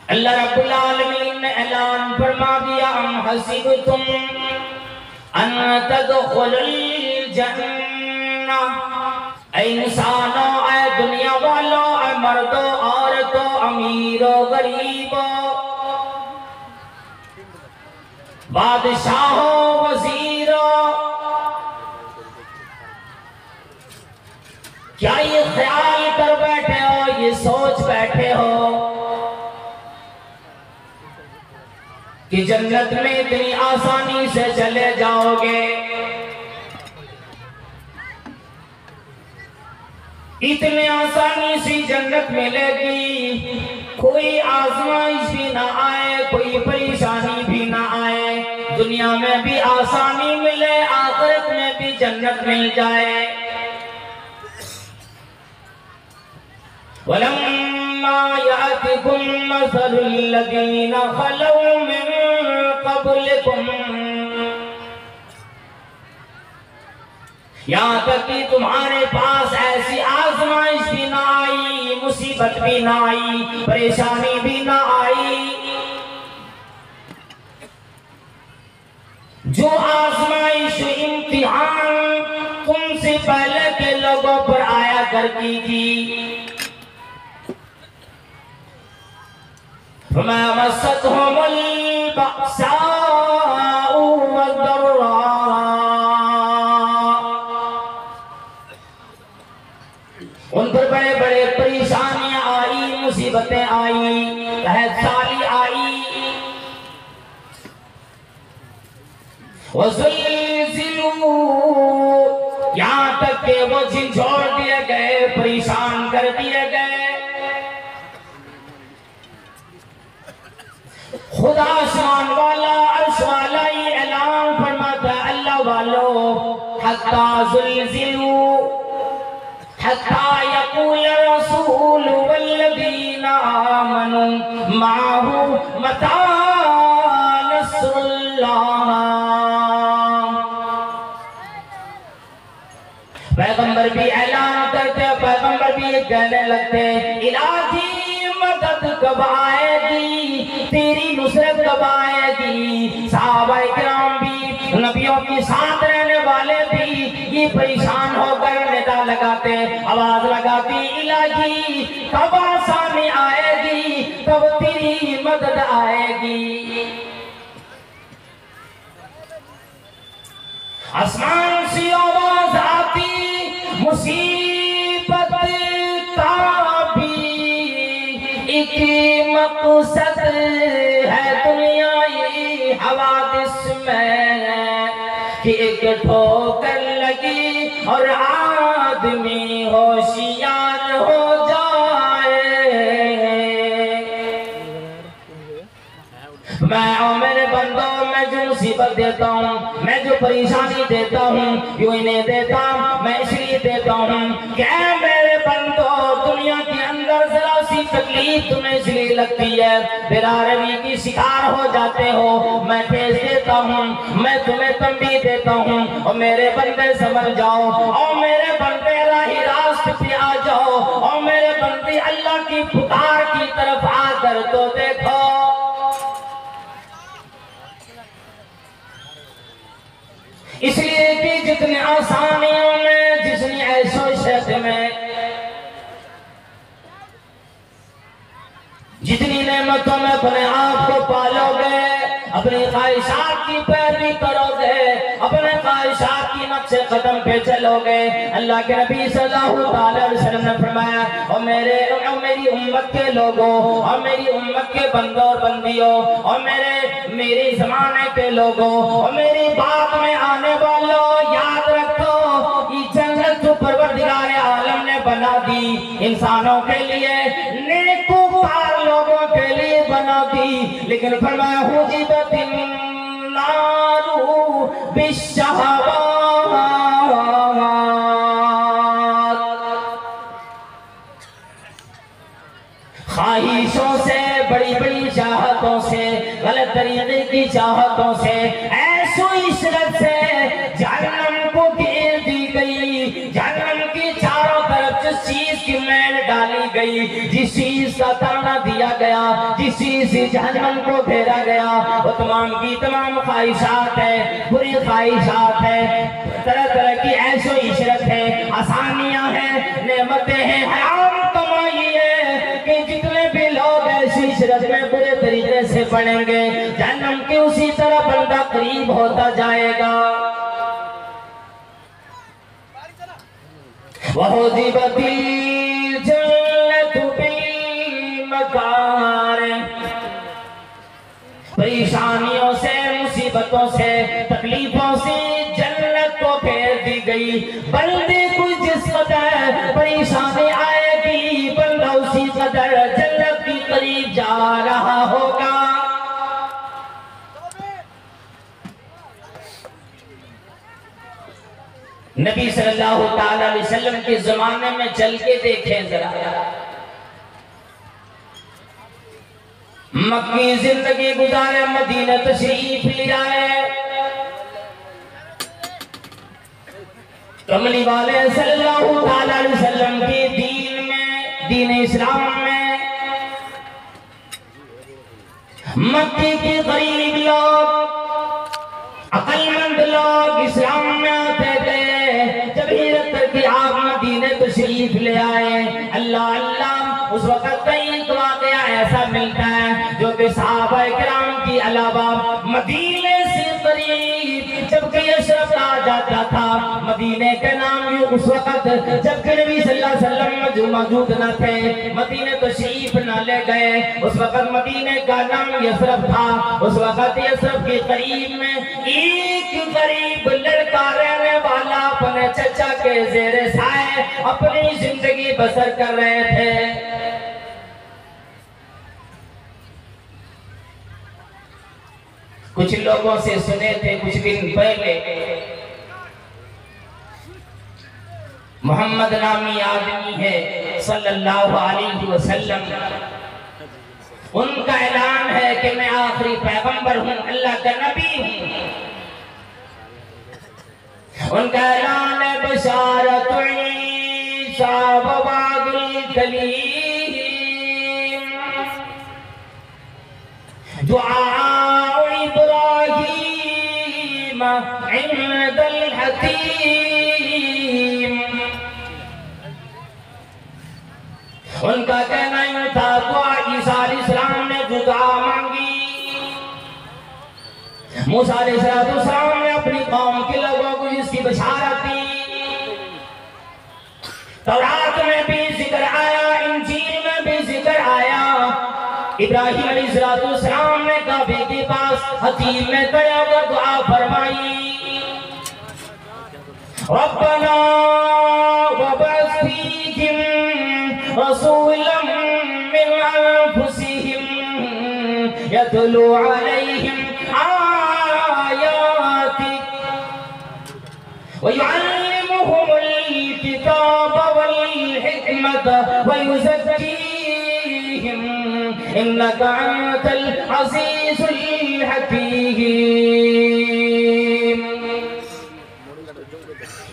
अल्लाह रब्बुल आलमीन ने ऐलान फरमा दिया, अम हसिबतुम अन तदखुलुल जन्नह, ऐ इंसानो, ऐ दुनिया वालों, ऐ मर्दों औरतों, अमीरों गरीबों, बादशाहों वजीरों, क्या ये ख्याल कर बैठे हो, ये सोच बैठे हो कि जन्नत में इतनी आसानी से चले जाओगे, इतने आसानी से जन्नत मिलेगी, कोई आजमाइश भी ना आए, कोई परेशानी भी ना आए, दुनिया में भी आसानी मिले, आखिरत में भी जन्नत मिल जाए। वलम्मा यातिकुम मसलुल लज़ीना खलौ मिन क़ब्लिकुम, यहाँ तक कि तुम्हारे पास ऐसी आजमाइश भी ना आई, मुसीबत भी ना आई, परेशानी भी ना आई, जो आजमाइश इम्तिहान तुमसे पहले के लोगों पर आया करती थी। फमा मस्सतहुमुल बअसाउ वद्दर्रा, उन पर बड़े बड़े परेशानियां आई, मुसीबतें आई, कहसाली आई, वज़ुल्ज़िलू, यहाँ तक के वो झिझोड़ दिए गए, परेशान कर दिए गए। खुदा आसमान वाला, अर्श वाला ये ऐलान फरमाता, अल्लाह वालों, हत्ता ज़ुल्ज़िलू हत्ता यक़ूल रसूल वल्लज़ीना आमनू माहू मता नस्रुल्लाह, पैगंबर भी ऐलान करते, पैगंबर भी कहने लगते, इलाही मदद कब आएगी, तेरी नुसरत कब आएगी। सहाबाए किराम भी, नबियों के साथ रहने वाले भी ये परेशान होकर निदा लगाते, आवाज लगाती, इलाही कब आसानी आएगी, कब तेरी मदद आएगी। आसमान से आवाज आती, मुसीबत का भी एक मकसद है दुनियाई हवादिस में, कि एक ठोकर लगी और आदमी होशियार हो जाए। मैं और मेरे बंदों, मैं जो मुसीबत देता हूँ, मैं जो परेशानी देता हूँ, क्यों इन्हें देता हूँ, मैं इसलिए देता हूँ क्या मेरे बंदों, दुनिया के अंदर जरा सी तकलीफ तुम्हें इसलिए लगती है, बेरारवी की शिकार हो जाते हो, मैं ठेस देता हूँ, मैं तुम्हें तंबीह देता हूँ, और मेरे बंदे समझ जाओ, और मेरे बंदे राही रास्ते पे आ जाओ, और मेरे बंदे अल्लाह की पुकार की तरफ आकर तो देखो। इसलिए कि जितनी आसानियों में, जितनी ऐशो-इशरत में, जितनी नेमतों में अपने आप को पालोगे, अपनी ख्वाहिशात की पैरवी करोगे, अपने ख्वाहिशात की नक्शे कदम पे चलोगे, अल्लाह के नबी सल्लल्लाहु अलैहि वसल्लम ने फरमाया, और मेरी उम्मत के लोगों, और मेरी उम्मत के बंदों और बंदियों, और मेरे ज़माने के लोगों, और मेरी बात में आने वालों, याद रखो, ये जन्नत जो परवरदिगार आलम ने बना दी इंसानों के लिए, नेकूकार लोगों के लिए बना दी, लेकिन फरमाया हुजिबतिन नारू बिश्शहवात, ख्वाहिशों से, बड़ी बड़ी चाहतों से, गलत तरीके की चाहतों से, ऐसो इशरत से जहन्नम को घेर दी गई। जहन्नम की चारों तरफ जिस चीज की मैल डाली गई गई, जिस चीज का ताना दिया गया, जिस चीज से जहन्नम को घेरा गया, वो तमाम की तमाम ख्वाहिशात है, बुरी ख्वाहिशात है, तरह तरह की ऐशो इशरत है, आसानियां हैं, नेमतें हैं, हराम कमाई है कि जितने भी लोग ऐसी इशरत में बुरे तरीके से पड़ेंगे, जहन्नम के उसी तरह बंदा करीब होता जाएगा। वहुज़िबतिल जन्नतु बिल मकारिह, परेशानियों से, मुसीबतों से, तकलीफों से जन्नत को फेर दी गई। बंदे को जिस कदर परेशानी आएगी, बंदा उसी कदर जन्नत के करीब जा रहा होगा। नबी सल्लल्लाहु ताला अलैहि वसल्लम के जमाने में चल के देखें जरा, मक्की जिंदगी गुजारे, मदीना तशरीफ ले आए, कमली वाले सल्लल्लाहु ताला अलैहि वसल्लम के दीन में, दीन इस्लाम में मक्के के गरीब लोग, अक्लमंद लोग इस्लाम में आते थे। जब हिजरत करके आप मदीने तशरीफ ले आए, अल्लाह अल्लाह, उस वक्त कई एक वाकया ऐसा मिलता है जो कि सहाबा किराम की अलावा मदीने से करीब जबकि अशरफ आ जाता था, मदीने के नाम यूं उस वक्त जबकि नबी सल्लल्लाहु अलैहि वसल्लम मौजूद न थे, मदीने तशरीफ न ले गए, उस वक्त मदीने का नाम यसरफ था। उस वक्त यसरफ के करीब में एक गरीब लड़का रहने वाला अपने चचा के ज़ेरे साए अपनी जिंदगी बसर कर रहे थे। कुछ लोगों से सुने थे कुछ दिन पहले, मोहम्मद नामी आदमी है सल्लल्लाहु अलैहि वसल्लम, उनका ऐलान है कि मैं आखिरी पैगंबर हूं, अल्लाह का नबी हूं। उनका ऐलान है बशारत ईसा व वादिल कलीम, दुआ इब्राहीम इंदल हकीम। उनका कहना यूं था, दुआ ईसा अलैहिस्सलाम ने दुआ मांगी, मूसा अलैहिस्सलाम ने अपनी कौम के लोगों को इसकी बशारत दी। तौरात में भी जिक्र आया, इंजील में भी जिक्र आया। इब्राहीम अलैहिस्सलाम ने काबे के पास हकीम में गया और दुआ फरमाई, रब्बना वबअस फीहिम रसूलन मिन अनफुसिहिम यतलू अलैहिम वयुअल्लिमुहुमुल किताब वल हिकमत वयुज़क्कीहिम इन्नका अंतल अज़ीज़ुल हकीम।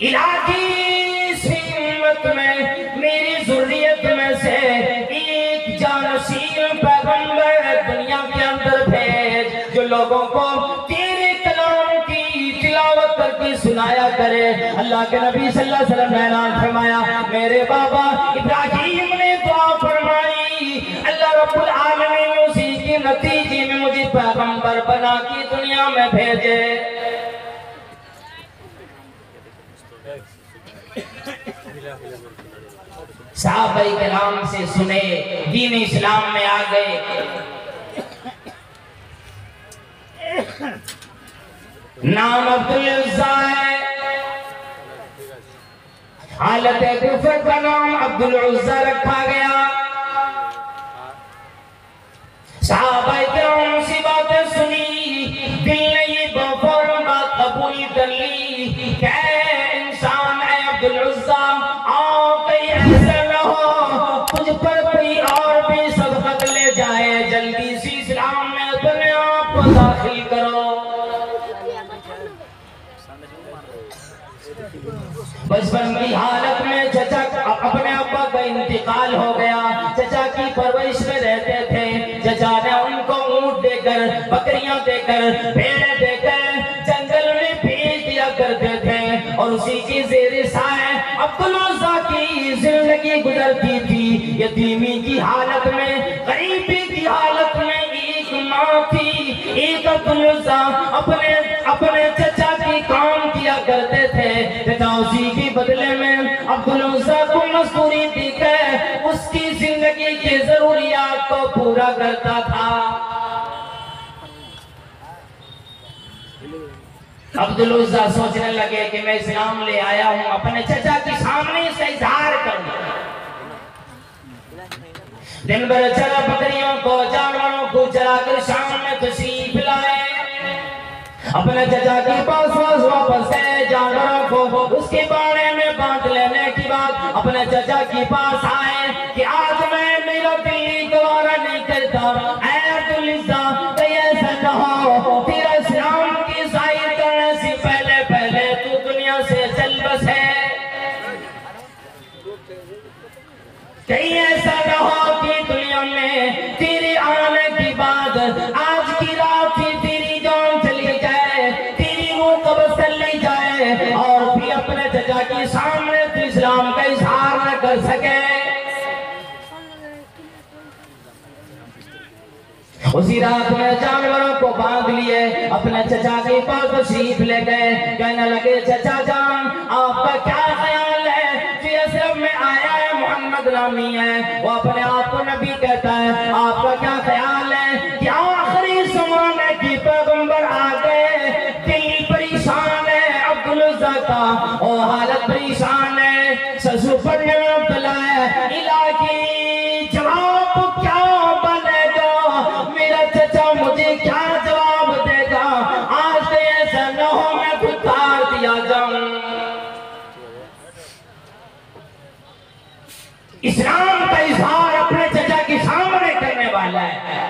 इलाही इस उम्मत में, मेरी ज़ुर्रियत में से एक जानशीन पैगंबर दुनिया के अंदर भेज, जो लोगों को तेरे कलाम की तिलावत करके सुनाया करे। अल्लाह के नबी सल्लल्लाहु अलैहि वसल्लम ने ऐलान फरमाया, मेरे बाबा इब्राहीम ने दुआ फरमाई, अल्लाह रब्बुल आलमीन उसी के नतीजे में मुझे पैगंबर बना के दुनिया में भेजे। सहाबाए किराम से सुने, दीन इस्लाम में आ गए। नाम अब्दुल उज़्ज़ा है, हालत कुफ्र का नाम अब्दुल उज़्ज़ा रखा गया। सहाबाए किराम से बातें सुनी, दिल ने ये फौरन बात कबूल कर ली। क्या इंसान है अब्दुल उज़्ज़ा, आओ कहीं ऐसा न हो तुझ पर कोई और भी सबक ले जाए, जल्दी से इस्लाम में अपने आप को दाखिल करो। बचपन की हालत में चचा अपने अब्बा का इंतकाल हो गया, लेकर भेड़ देकर जंगल में भेज दिया करते थे और उसी की जेर साए अब्दुल उज़्ज़ा की जिंदगी गुजरती थी। यतीमी की हालत में, गरीबी की हालत में एक माँ थी, एक अब्दुल उज़्ज़ा अपने चचा की काम किया करते थे। चचा उसी के बदले में अब्दुल उज़्ज़ा को मजदूरी देकर उसकी जिंदगी की जरूरियात को पूरा करता था। अब्दुल उज़्ज़ा सोचने लगे कि मैं इस्लाम ले आया हूं, अपने चचा के सामने इसका इजहार करूं। दिन भर चरा बकरियों को, जानवरों को चराकर शाम में तशरीफ लाए। अपने चचा के पास वापस गए, जानवरों को उसके बारे में बांट लेने की बात अपने चचा के पास आए कि आज मैं मेरा दिल गवारा नहीं करता, ऐ अब्दुल उज़्ज़ा कहीं ऐसा न हो तेरा इस्लाम की जाहिर करने से पहले पहले तू दुनिया से चल बसे। कहीं ऐसा न हो कि दुनिया में तेरे आने के बाद आज की रात ही तेरी जान चली जाए, तेरी रूह कब्र चली जाए और फिर अपने चचा के सामने तू इस्लाम का इजहार न कर सके। उसी रात में जानवरों को बांध लिए, अपने चचा के पास तशरीफ ले गए। कहने लगे चचा जान आपका क्या ख्याल है, जो अशरफ में आया है मोहम्मद नामी है, वो अपने आप को नबी कहता है, आपका क्या ख्याल है कि आखिरी ज़माने की पैगंबर आ गए, दिल परेशान है अब्दुल उज़्ज़ा का और हालत परेशान है, ससुर पढ़ने में मुब्तला है, इलाही जवाब क्या बनेगा, मेरा चचा मुझे क्या जवाब देगा, आज तो ऐसा न हो मैं खुद तार दिया जाऊं। इस्लाम का इजहार अपने चचा के सामने करने वाला है।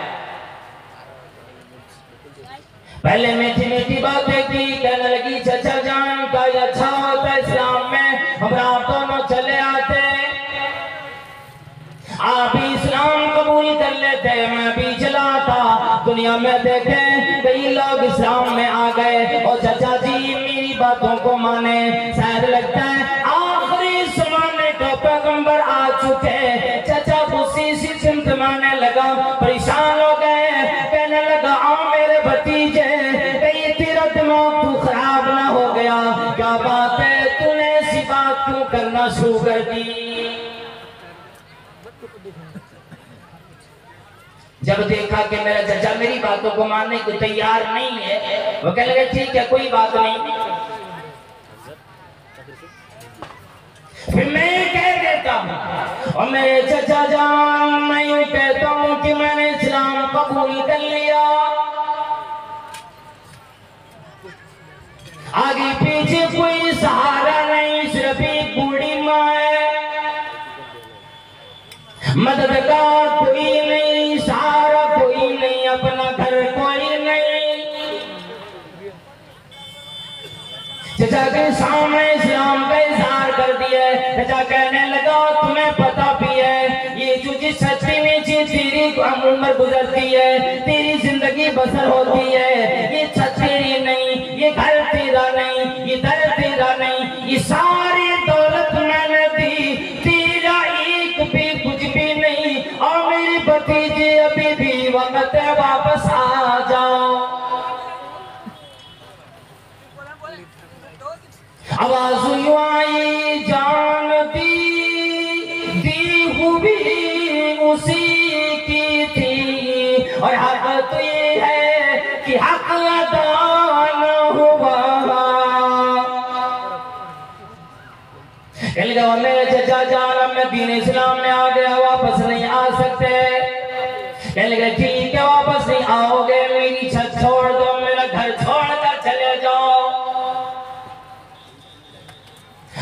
पहले मीठी मीठी बातें की, कहने लगी चचा जान का अच्छा होता इस्लाम में हम आप दोनों चले आते, आप भी इस्लाम कबूल कर लेते, मैं भी चला था। दुनिया में देखे कई लोग इस्लाम में आ गए और चचा जी मेरी बातों को माने, शायद लगता है आखिरी ज़माने का पैगंबर आ चुके। चचा खुशी से चिंतमाने लगा, परेशान हो गए, कहने लगा आओ मेरे भतीजे कहीं तेरा दिमाग तू खराब ना हो गया, क्या बात है तूने ऐसी बात क्यों करना शुरू कर दी। जब देखा कि मेरा चचा मेरी बातों को मानने को तैयार नहीं है, वो कहने लगे ठीक है कोई बात नहीं, फिर मैं कह देता हूँ और मेरे चचा जान मैं यूं कहता हूँ कि मैंने इस्लाम कबूल कर लिया, आगे पीछे कोई सहारा नहीं, सिर्फ एक बूढ़ी माँ है, मददगार कोई नहीं, सहारा कोई नहीं, अपना घर कोई नहीं। चचा के सामने इस्लाम का इजहार कर दिया। चचा कहने लगा तुम्हें पता भी है ये जो जिस छतरी में तेरी उम्र गुजरती है, तेरी जिंदगी बसर होती है, ये छत तेरी नहीं, ये घर तेरा नहीं, ये दर तेरा नहीं, ये सारी दौलत मैंने दी, तेरा एक भी कुछ भी नहीं, और मेरी भतीजी अभी भी वक्त है वापस आ जाओ। आवाज आई जान दी खूबी उसी की थी, और हक तो ये है कि हक अदा न हुआ। मेरे चचा जान मैं दीन इस्लाम में आ गया, वापस नहीं आ सकते। कहने लगे ठीक है वापस नहीं आओगे, मेरी छत छोड़ दो, मेरा घर छोड़कर चले जाओ,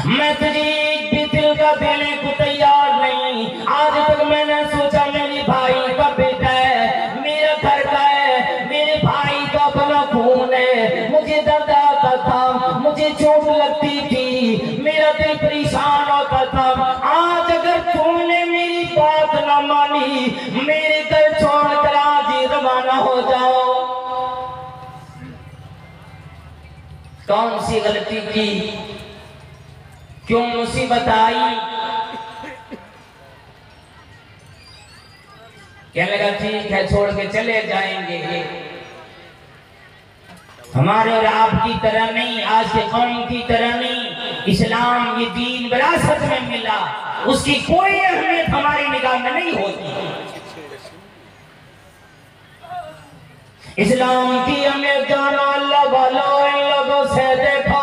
मैं तुझे एक भी दिल का देने को तैयार नहीं। आज तक मैंने सोचा मेरे भाई का बेटा है, मेरा घर का है, मेरे भाई का अपना खून है, मुझे दर्द आता था, मुझे चोट लगती थी, मेरा दिल परेशान होता था। आज अगर तुमने मेरी बात न मानी, मेरे घर छोड़कर आज ही रवाना हो जाओ। कौन सी गलती की, क्यों मुसीबत आई? कहने लगा ठीक है छोड़ के चले जाएंगे। हमारे और आपकी तरह नहीं, आज के कौम की तरह नहीं। इस्लाम ये दीन विरासत में मिला, उसकी कोई अहमियत हमारी निगाह में नहीं होती। इस्लाम की अहमियत जानो अल्लाह वालों, इन लोगों से देखो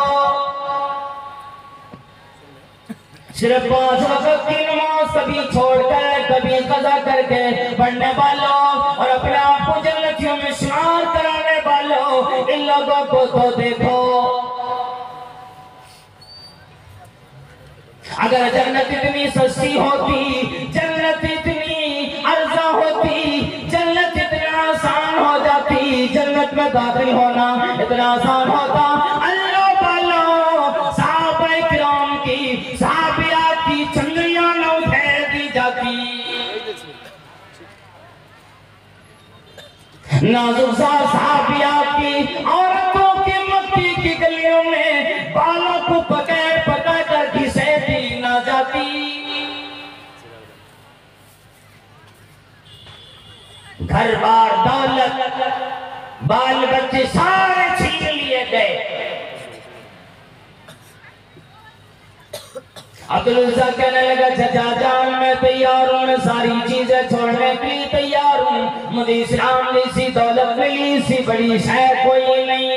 सिर्फ 5 वक्त की नमाज कभी छोड़कर कभी कज़ा करके पढ़ने वालों और अपने आप को जन्नतियों में शुमार कराने वालों, इन लोगों को तो देखो। अगर जन्नत इतनी सस्ती होती, जन्नत इतनी अर्जा होती, जन्नत इतना आसान हो जाती, जन्नत में दाखिल होना इतना आसान होता, अल्लाह वालों सहाबाए किराम की सहाबियात की चंद्रियां न उठेर दी जाती। नाजुक सहाबियात की औरतों के मक्की की गलियों में बालों को पकड़ पकड़ कर घिसेटी ना जाती। घर बार दौलत बाल बच्चे सारे छीन लिए गए। अब्दुल रज़्ज़ाक़ कहने लगा चाचा जान मैं तैयार हूँ, मैं सारी चीजें छोड़ने के लिए तैयार हूँ। मुझे इस्लाम जैसी दौलत मिली, सी बड़ी शय कोई नहीं।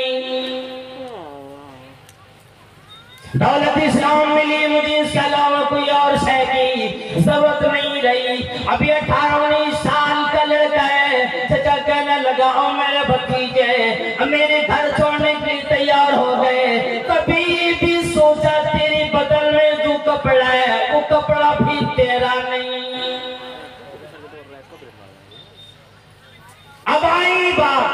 दौलत इस्लाम मिली, मुझे इसके अलावा कोई और शय की जरूरत नहीं रही। अभी 18-19 साल का लड़का है। चाचा कहने लगा ओ मेरे भतीजे मेरे घर छोड़ने के लिए तैयार हो गए, कभी भी सोचा तेरे बदल में जो कपड़ा है वो कपड़ा भी तेरा नहीं। अब आई बात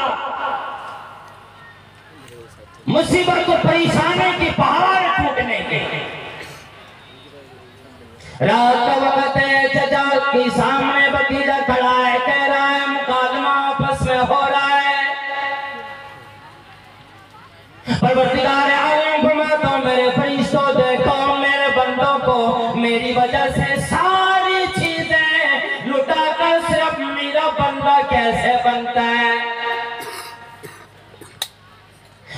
मुसीबत को परेशानी की पहाड़ टूटने के। रात का वक्त है, चाचा के सामने भतीजा खड़ा है, कह रहा है मुकादमा आपस में हो रहा है। परवरदिगार आलम फरमाता हूं मेरे फरिश्तों देखो मेरे बंदों को मेरी वजह से सारी चीजें लुटा कर सिर्फ मेरा बंदा कैसे बनता है।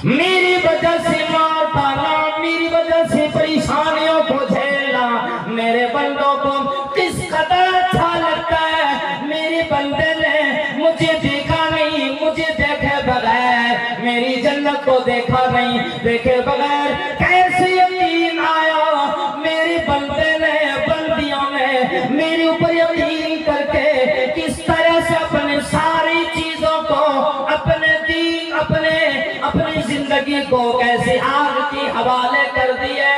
मेरी वजह से मार खाना, मेरी वजह से परेशानियों को झेलना मेरे बंदों को किस कदर अच्छा लगता है। मेरे बंदे ने मुझे देखा नहीं, मुझे देखे बगैर मेरी जन्नत को देखा नहीं, देखे बगैर कैसे यकीन आया। मेरे बंदे ने बंदियों ने मेरे ऊपर यकीन करके किस तरह से अपने सारी चीजों को, अपने दीन, अपनी जिंदगी को कैसे आग के हवाले कर दिए।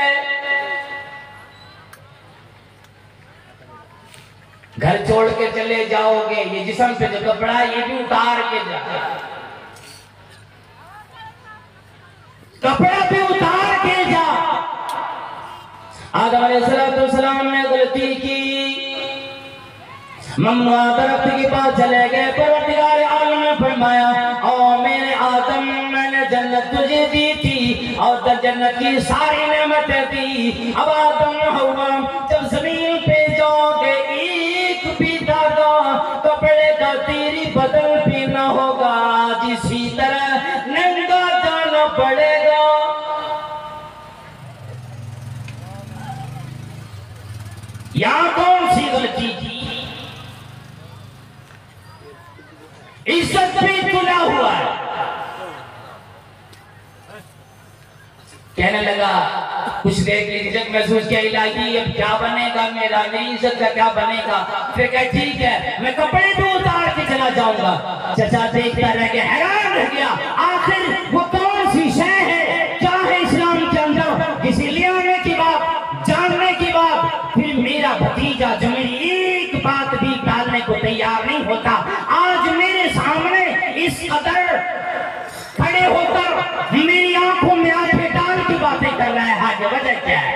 घर छोड़ के चले जाओगे, ये जिस्म पे जो कपड़ा है ये भी उतार के जा, कपड़ा भी उतार के जा। आदम अलैहिस्सलाम ने गलती की, मम्नुआ दरख्त के पास चले गए। परवरदिगार आलम ने फरमाया ओ मेरे आदम मैंने जन्नत तुझे दी थी और जन्नत की सारी नेमतें दी। अब आदम हव्वा जब जमीन पे जाओगे एक भी धागा कपड़े का तेरी बदल भी न होगा, जिसी तरह नंगा जाना पड़ेगा। यहाँ कौन सी गलती की? इज्जत भी तुला हुआ है। कहने लगा कुछ देर के इज्जत महसूस किया, इलाही अब क्या बनेगा मेरा, मेरी इज्जत का क्या बनेगा। फिर कहा ठीक है मैं कपड़े भी उतार के चला जाऊंगा। चाचा देखता रह गया, हैरान रह गया, आखिर वो कौन सी शय है, क्या है इस्लाम के अंदर, इसीलिए आने की बात, जानने की बात। फिर मेरा भतीजा जो मेरी एक बात भी टालने को तैयार नहीं होता, आज मेरे सामने इस कदर खड़े होकर मेरी आंखों में आंखें डाल की बातें कर रहा है, आगे वजह क्या है।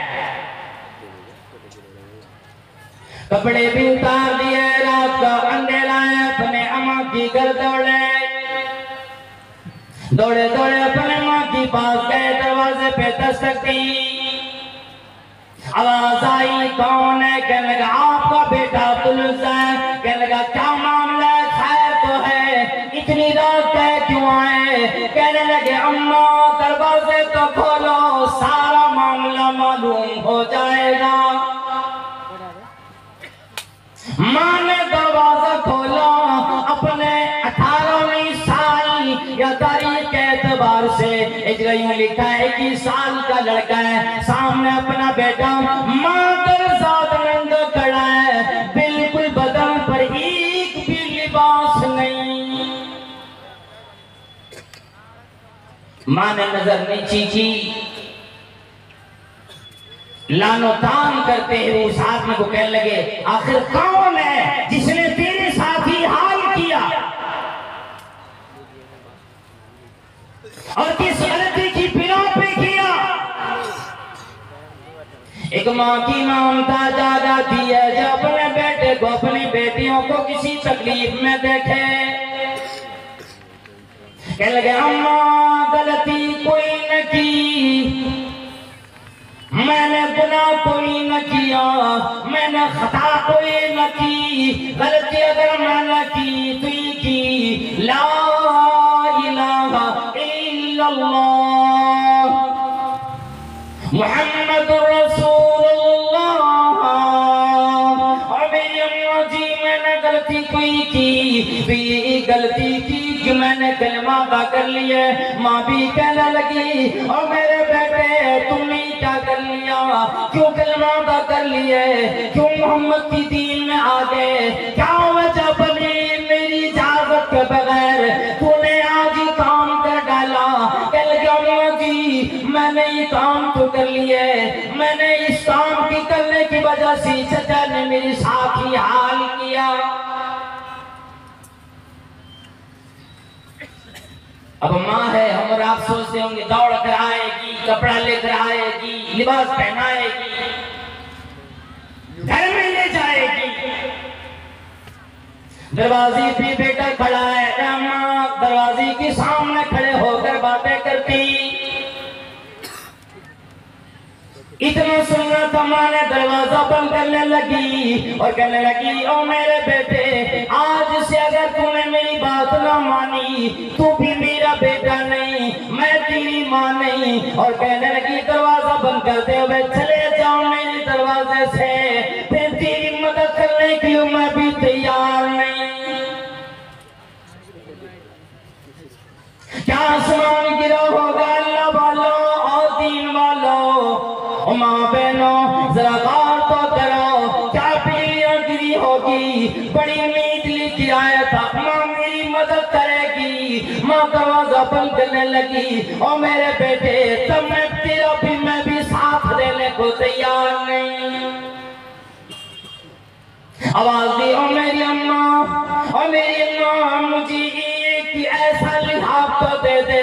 कपड़े भी उतार दिए, रात का अंधेरा है, अपने अम्मा की घर दौड़े दौड़े दौड़े अपने माँ की पास गए। दरवाजा दरवाजे पे दस्तक दी। आवाज आई, कौन है? कहने लगा आपका बेटा अब्दुल उज़्ज़ा है। कहने लगा क्या मामला है? खैर तो है, इतनी रात तय क्यों आए? कहने लगे अम्मा दरवाजे तो खोलो, सारा मामला मालूम हो जाएगा। माँ ने दरवाजा खोला। अपने 18वीं साल या तारीख के एतबार से यूं लिखा है कि साल का लड़का है, सामने अपना बेटा मादरजाद खड़ा है, बिल्कुल बदन पर एक भी लिबास नहीं। माँ ने नजर नीची की, लानो तान करते हुए उस आदमी को कहने लगे आखिर कौन है जिसने तेरे साथ ही हाल किया और किस गलती की बिना पे किया? एक माँ की ममता जाती है जो अपने बेटे को, अपनी बेटियों को किसी तकलीफ में देखे। कहने लगे अम्मा गलती कोई न की, मैंने गुनाह कोई न किया, मैंने खता कोई न की, गलती अगर मैंने की तो ये की ला इलाहा इल्लल्लाह मुहम्मदुर रसूलुल्लाह। और मेरी अम्मा जी मैंने गलती कोई की तो ये गलती की कि मैंने कलमा अदा कर लिया। माँ भी कहने लगी और मेरे बेटे तुमने क्या कर लिया? क्यों कलमा अदा कर लिए? क्यों मोहम्मद की दीन में आ गए? क्या वजह बनी मेरी इजाजत के बगैर तूने आज ही काम कर डाला? कह लगे अम्मा जी मैंने ये काम तो कर लिए, मैंने इस काम की करने की वजह से चचा ने मेरे साथ ही हाल किया। अब माँ है, हम और आप सोचते होंगे दौड़ कर आएगी, कपड़ा लेकर आएगी, लिबास पहनाएगी, घर में ले जाएगी। दरवाजे पे बेटा खड़ा है, माँ दरवाजे के सामने खड़े होकर बातें करती। इतना सुनना था, माँ ने दरवाजा बंद करने लगी और कहने लगी ओ मेरे बेटे आज से अगर तूने मेरी बात ना मानी तू भी मेरा बेटा नहीं, मैं तेरी माँ नहीं। और कहने लगी दरवाजा बंद करते हुए चले जाओ मेरे दरवाजे से, फिर तेरी मदद करने के लिए मैं भी तैयार नहीं। क्या आसमान गिरा होगा अल्लाह वालों और दीन वालों, माँ बहनों जरा गौर तो करो, क्या बिजलियां गिरी होगी? बड़ी उम्मीद लेके आया था माँ मेरी मदद करेगी। माँ दरवाजा बंद करने लगी और मेरे बेटे तब मैं तेरा भी मैं भी साथ देने को तैयार नहीं। आवाज दी ओ मेरी अम्मा, और मेरी अम्मा मुझे एक ऐसा लिहाफ तो दे दे,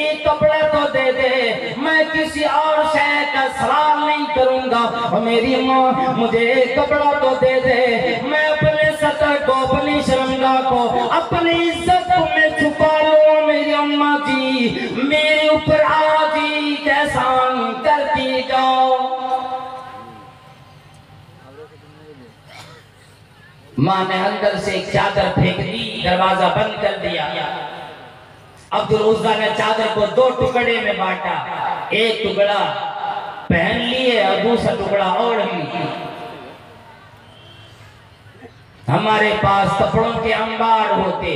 एक कपड़ा तो दे दे, मैं किसी और शय का सवाल नहीं करूंगा। और मेरी माँ मुझे एक कपड़ा तो दे दे, मैं अपने सतर को, अपनी शर्मगाह को, अपनी इज्जत को मैं छुपा लूं। मेरी अम्मा जी मेरे ऊपर आज ही एहसान करती जाओ। माँ ने अंदर से एक चादर फेंक दी, दरवाजा बंद कर दिया। अब्दुल उज़्ज़ा ने चादर को दो टुकड़े में बांटा, एक टुकड़ा पहन लिए और दूसरा टुकड़ा ओढ़ लिया। हमारे पास कपड़ों के अंबार होते,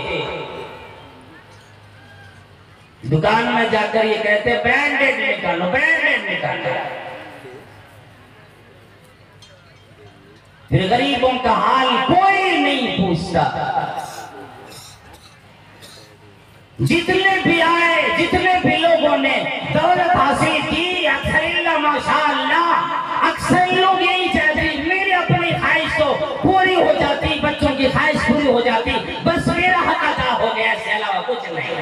दुकान में जाकर ये कहते ब्रांडेड निकालो, ब्रांडेड निकालो। फिर गरीबों का हाल कोई नहीं पूछता। जितने भी आए, जितने भी लोगों ने दौलत हासिल की, अक्सर माशाअल्लाह, अक्सर लोग यही चाहते मेरी अपनी ख्वाहिश तो पूरी हो जाती, बच्चों की ख्वाहिश पूरी हो जाती, बस मेरा हक अदा हो गया, इसके अलावा कुछ नहीं।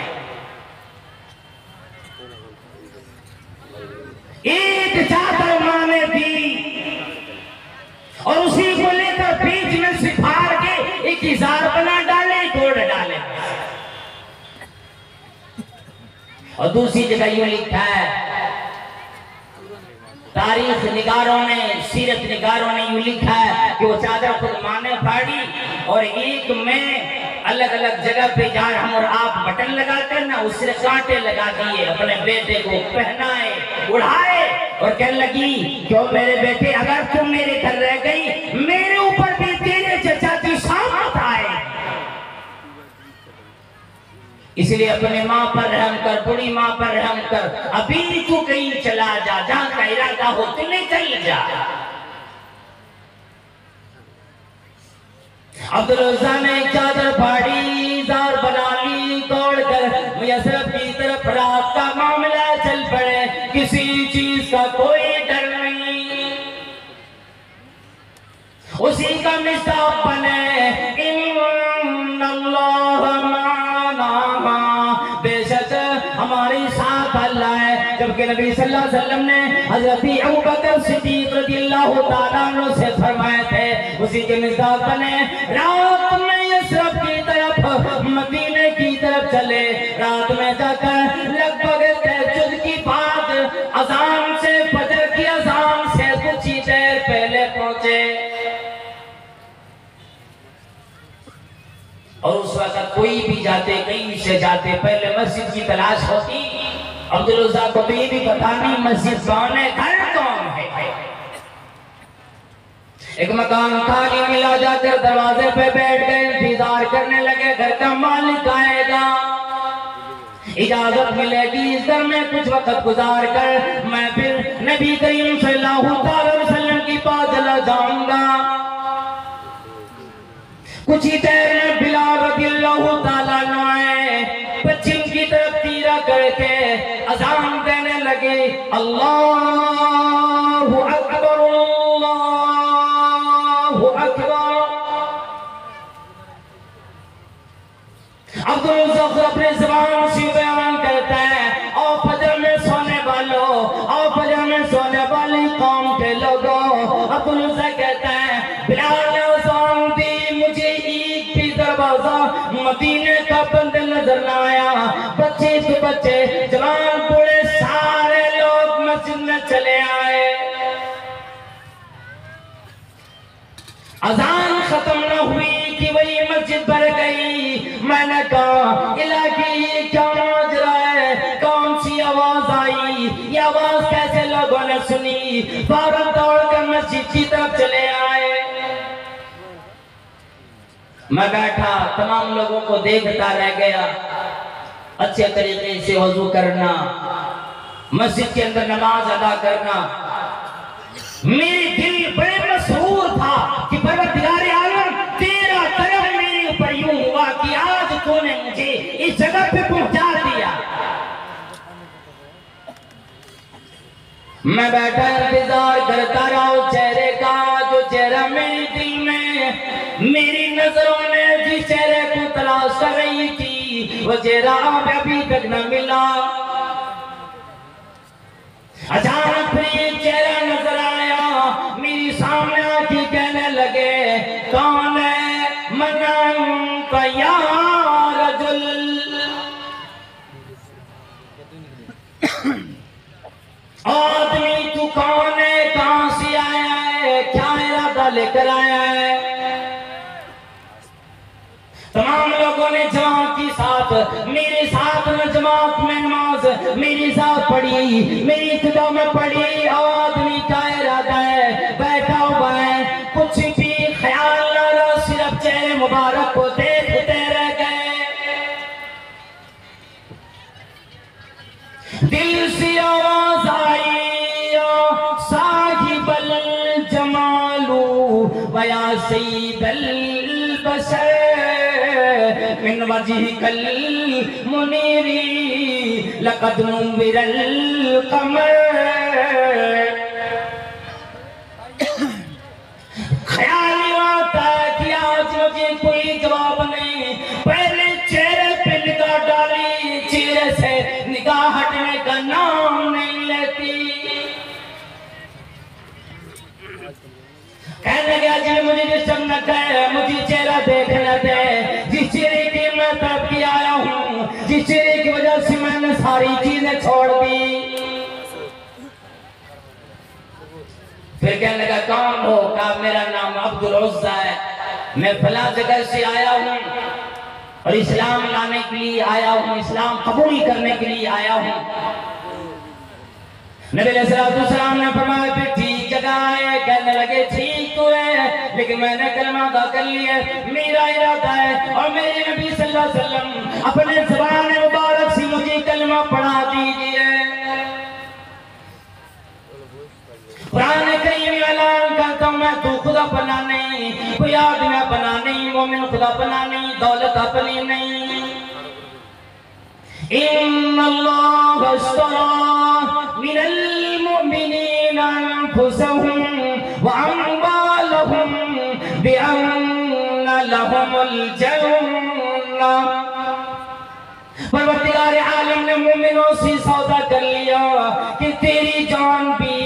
एक चादर माँ ने दी और उसी को लेकर बीच में से फाड़ के एक इजार बना डाले, तोड़ डाले। और दूसरी जगह यूं लिखा है तारीख निगारों ने, सीरत निगारों ने यूं लिखा है कि वो चादर खुद माँ ने फाड़ी और एक में अलग अलग जगह पे जहाँ हम और आप बटन लगाते हैं ना, उससे कांटे लगा दिए, अपने बेटे को पहनाए, उड़ाए और कहने लगी क्यों मेरे बेटे, अगर तुम मेरे घर रह गई मेरे ऊपर भी तेरे चचा की शामत आए। इसलिए अपने माँ पर रहम कर, बुढ़ी माँ पर रहम कर, अभी तू कहीं चला जा, जहाँ का इरादा हो तू नहीं चल जा। अब्दुल रज़्ज़ा ने एक चादर फाड़ी, जार बना ली, दौड़ कर यसरब की तरफ, रात का मामला चल पड़े, किसी चीज का कोई डर नहीं, उसी का मिसाब बने इन्नल्लाह माना, बेशक हमारे साथ अल्लाह है। जबकि नबी सल्लल्लाहु अलैहि वसल्लम ने हज़रत अबू बकर सिद्दीक़ रज़ियल्लाहु ताला अन्हु से फरमाए थे, उसी के मिसाब बने, रात में यसरब की तरफ, मदीने की तरफ चले, रात में जाकर लगभग तहज्जुद की बात, अज़ान से, फजर की अज़ान से कुछ ही देर पहले पहुंचे और उस वक्त कोई भी जाते, कहीं से जाते, पहले मस्जिद की तलाश होती। अब्दुल रज़्ज़ाक को तो ये भी पता नहीं मस्जिद कौन है, घर कौन है। एक मकान खाली मिला, जाकर दरवाजे पे बैठ गए, इंतजार करने लगे घर का मालिक आएगा, इजाजत मिलेगी, इस घर में कुछ वक्त गुजार कर मैं फिर नबी करीम सल्लल्लाहु अलैहि वसल्लम की पास चला जाऊंगा। कुछ ही देर में बिलाल रज़ियल्लाहु ताला अन्हु आए, पश्चिम की तरफ तीरा करके अज़ान देने लगे, अल्लाहु अकबर अल्लाहु अकबर। अब्दुल रज़्ज़ाक अपने ज़बान से बयान करता है, और फजर में सोने वालों, और फजर में सोने वाली कौम के लोगों, अब्दुल रज़्ज़ाक कहता है बिलाल ने अज़ान दी, मुझे एक भी दरवाजा मदीने का बंद नजर न आया, बच्चे से बच्चे, जवान बूढ़े सारे लोग मस्जिद में चले आए, अज़ान खत्म न हुई कि वही मस्जिद भर गई। मैंने कहा इलाकी ये क्या माजरा है, कौन सी आवाज आई, ये आवाज कैसे लोगों ने सुनी, फौरन दौड़कर मस्जिद की तरफ चले आए। मैं बैठा, तमाम लोगों को देखता रह गया, अच्छे तरीके से वजू करना, मस्जिद के अंदर नमाज अदा करना। मेरे दिल बड़े मसरूर था कि परवरदिगार आलम, तेरा करम मेरे ऊपर यूं हुआ कि आज तूने मुझे इस जगह पे पहुंचा दिया। मैं बैठा इंतजार करता रहा चेहरे का, जो चेहरा मेरे दिल में, मेरी नजरों ने जिस चेहरे को तलाश कर रही थी, वो चेहरा अभी तक न मिला। अचानक फिर एक चेहरा नजर आया, मेरी सामने आके कहने लगे, कौन है मनन का या रजुल, आदमी तू कौन है, कहां से आया है, क्या इरादा लेकर आया है। तमाम लोगों ने जमात के साथ, मेरे साथ में जमात में नमाज मेरे साथ पढ़ी, मेरी इब्तिदा में पढ़ी। आदमी का इरादा है, बैठा हुआ है, कुछ भी ख्याल न रहा, सिर्फ चेहरे मुबारक को देखते रह गए। दिल से आवाज आई, साहिबल जमालू वया सईदल बशर मिन वजहिकल मुनीरी लक़द मुनविरल क़मर। ख्याल आता कि आज मुझे कोई जवाब नहीं, पहले चेहरे पे निगाह डाली, चेहरे से निगाह हटने का नाम नहीं लेती। कहने लगा जी मुझे डिस्टर्ब न कर, मुझे चेहरा देखने दे, जिस चेहरे की मैं तरफ की आया हूँ, जिस चेहरे की वजह से मैंने सारी चीजें छोड़ दी। फिर कहने लगा कौन हो? कहा मेरा नाम अब्दुल उज़्ज़ा है, मैं फला जगह से आया हूँ और इस्लाम लाने के लिए आया हूँ, इस्लाम कबूल करने के लिए आया हूँ। नबी अलैहिस्सलाम ने फरमाया फिर ठीक जगह है। कहने लगे ठीक तो है, लेकिन मैंने कलमा अदा कर लिया, मेरा इरादा है और मेरे नबी सल्लल्लाहु अलैहि वसल्लम अपने ज़बान मुबारक से मुझे कलमा पढ़ा दीजिए। कुरान करीम में ऐलान करता हूँ मैं तू खुदा बना नहीं, कोई आदमी बना नहीं, मोमिन खुदा बना नहीं, दौलत अपनी नहीं। इन्नल्लाह अश्तरा मिनल मुमिनीना अनफुसहुम व अम्वालहुम बिअन्ना लहुमुल जन्नह। परवरदिगार आलम ने मोमिनों से सौदा कर लिया कि तेरी जान भी,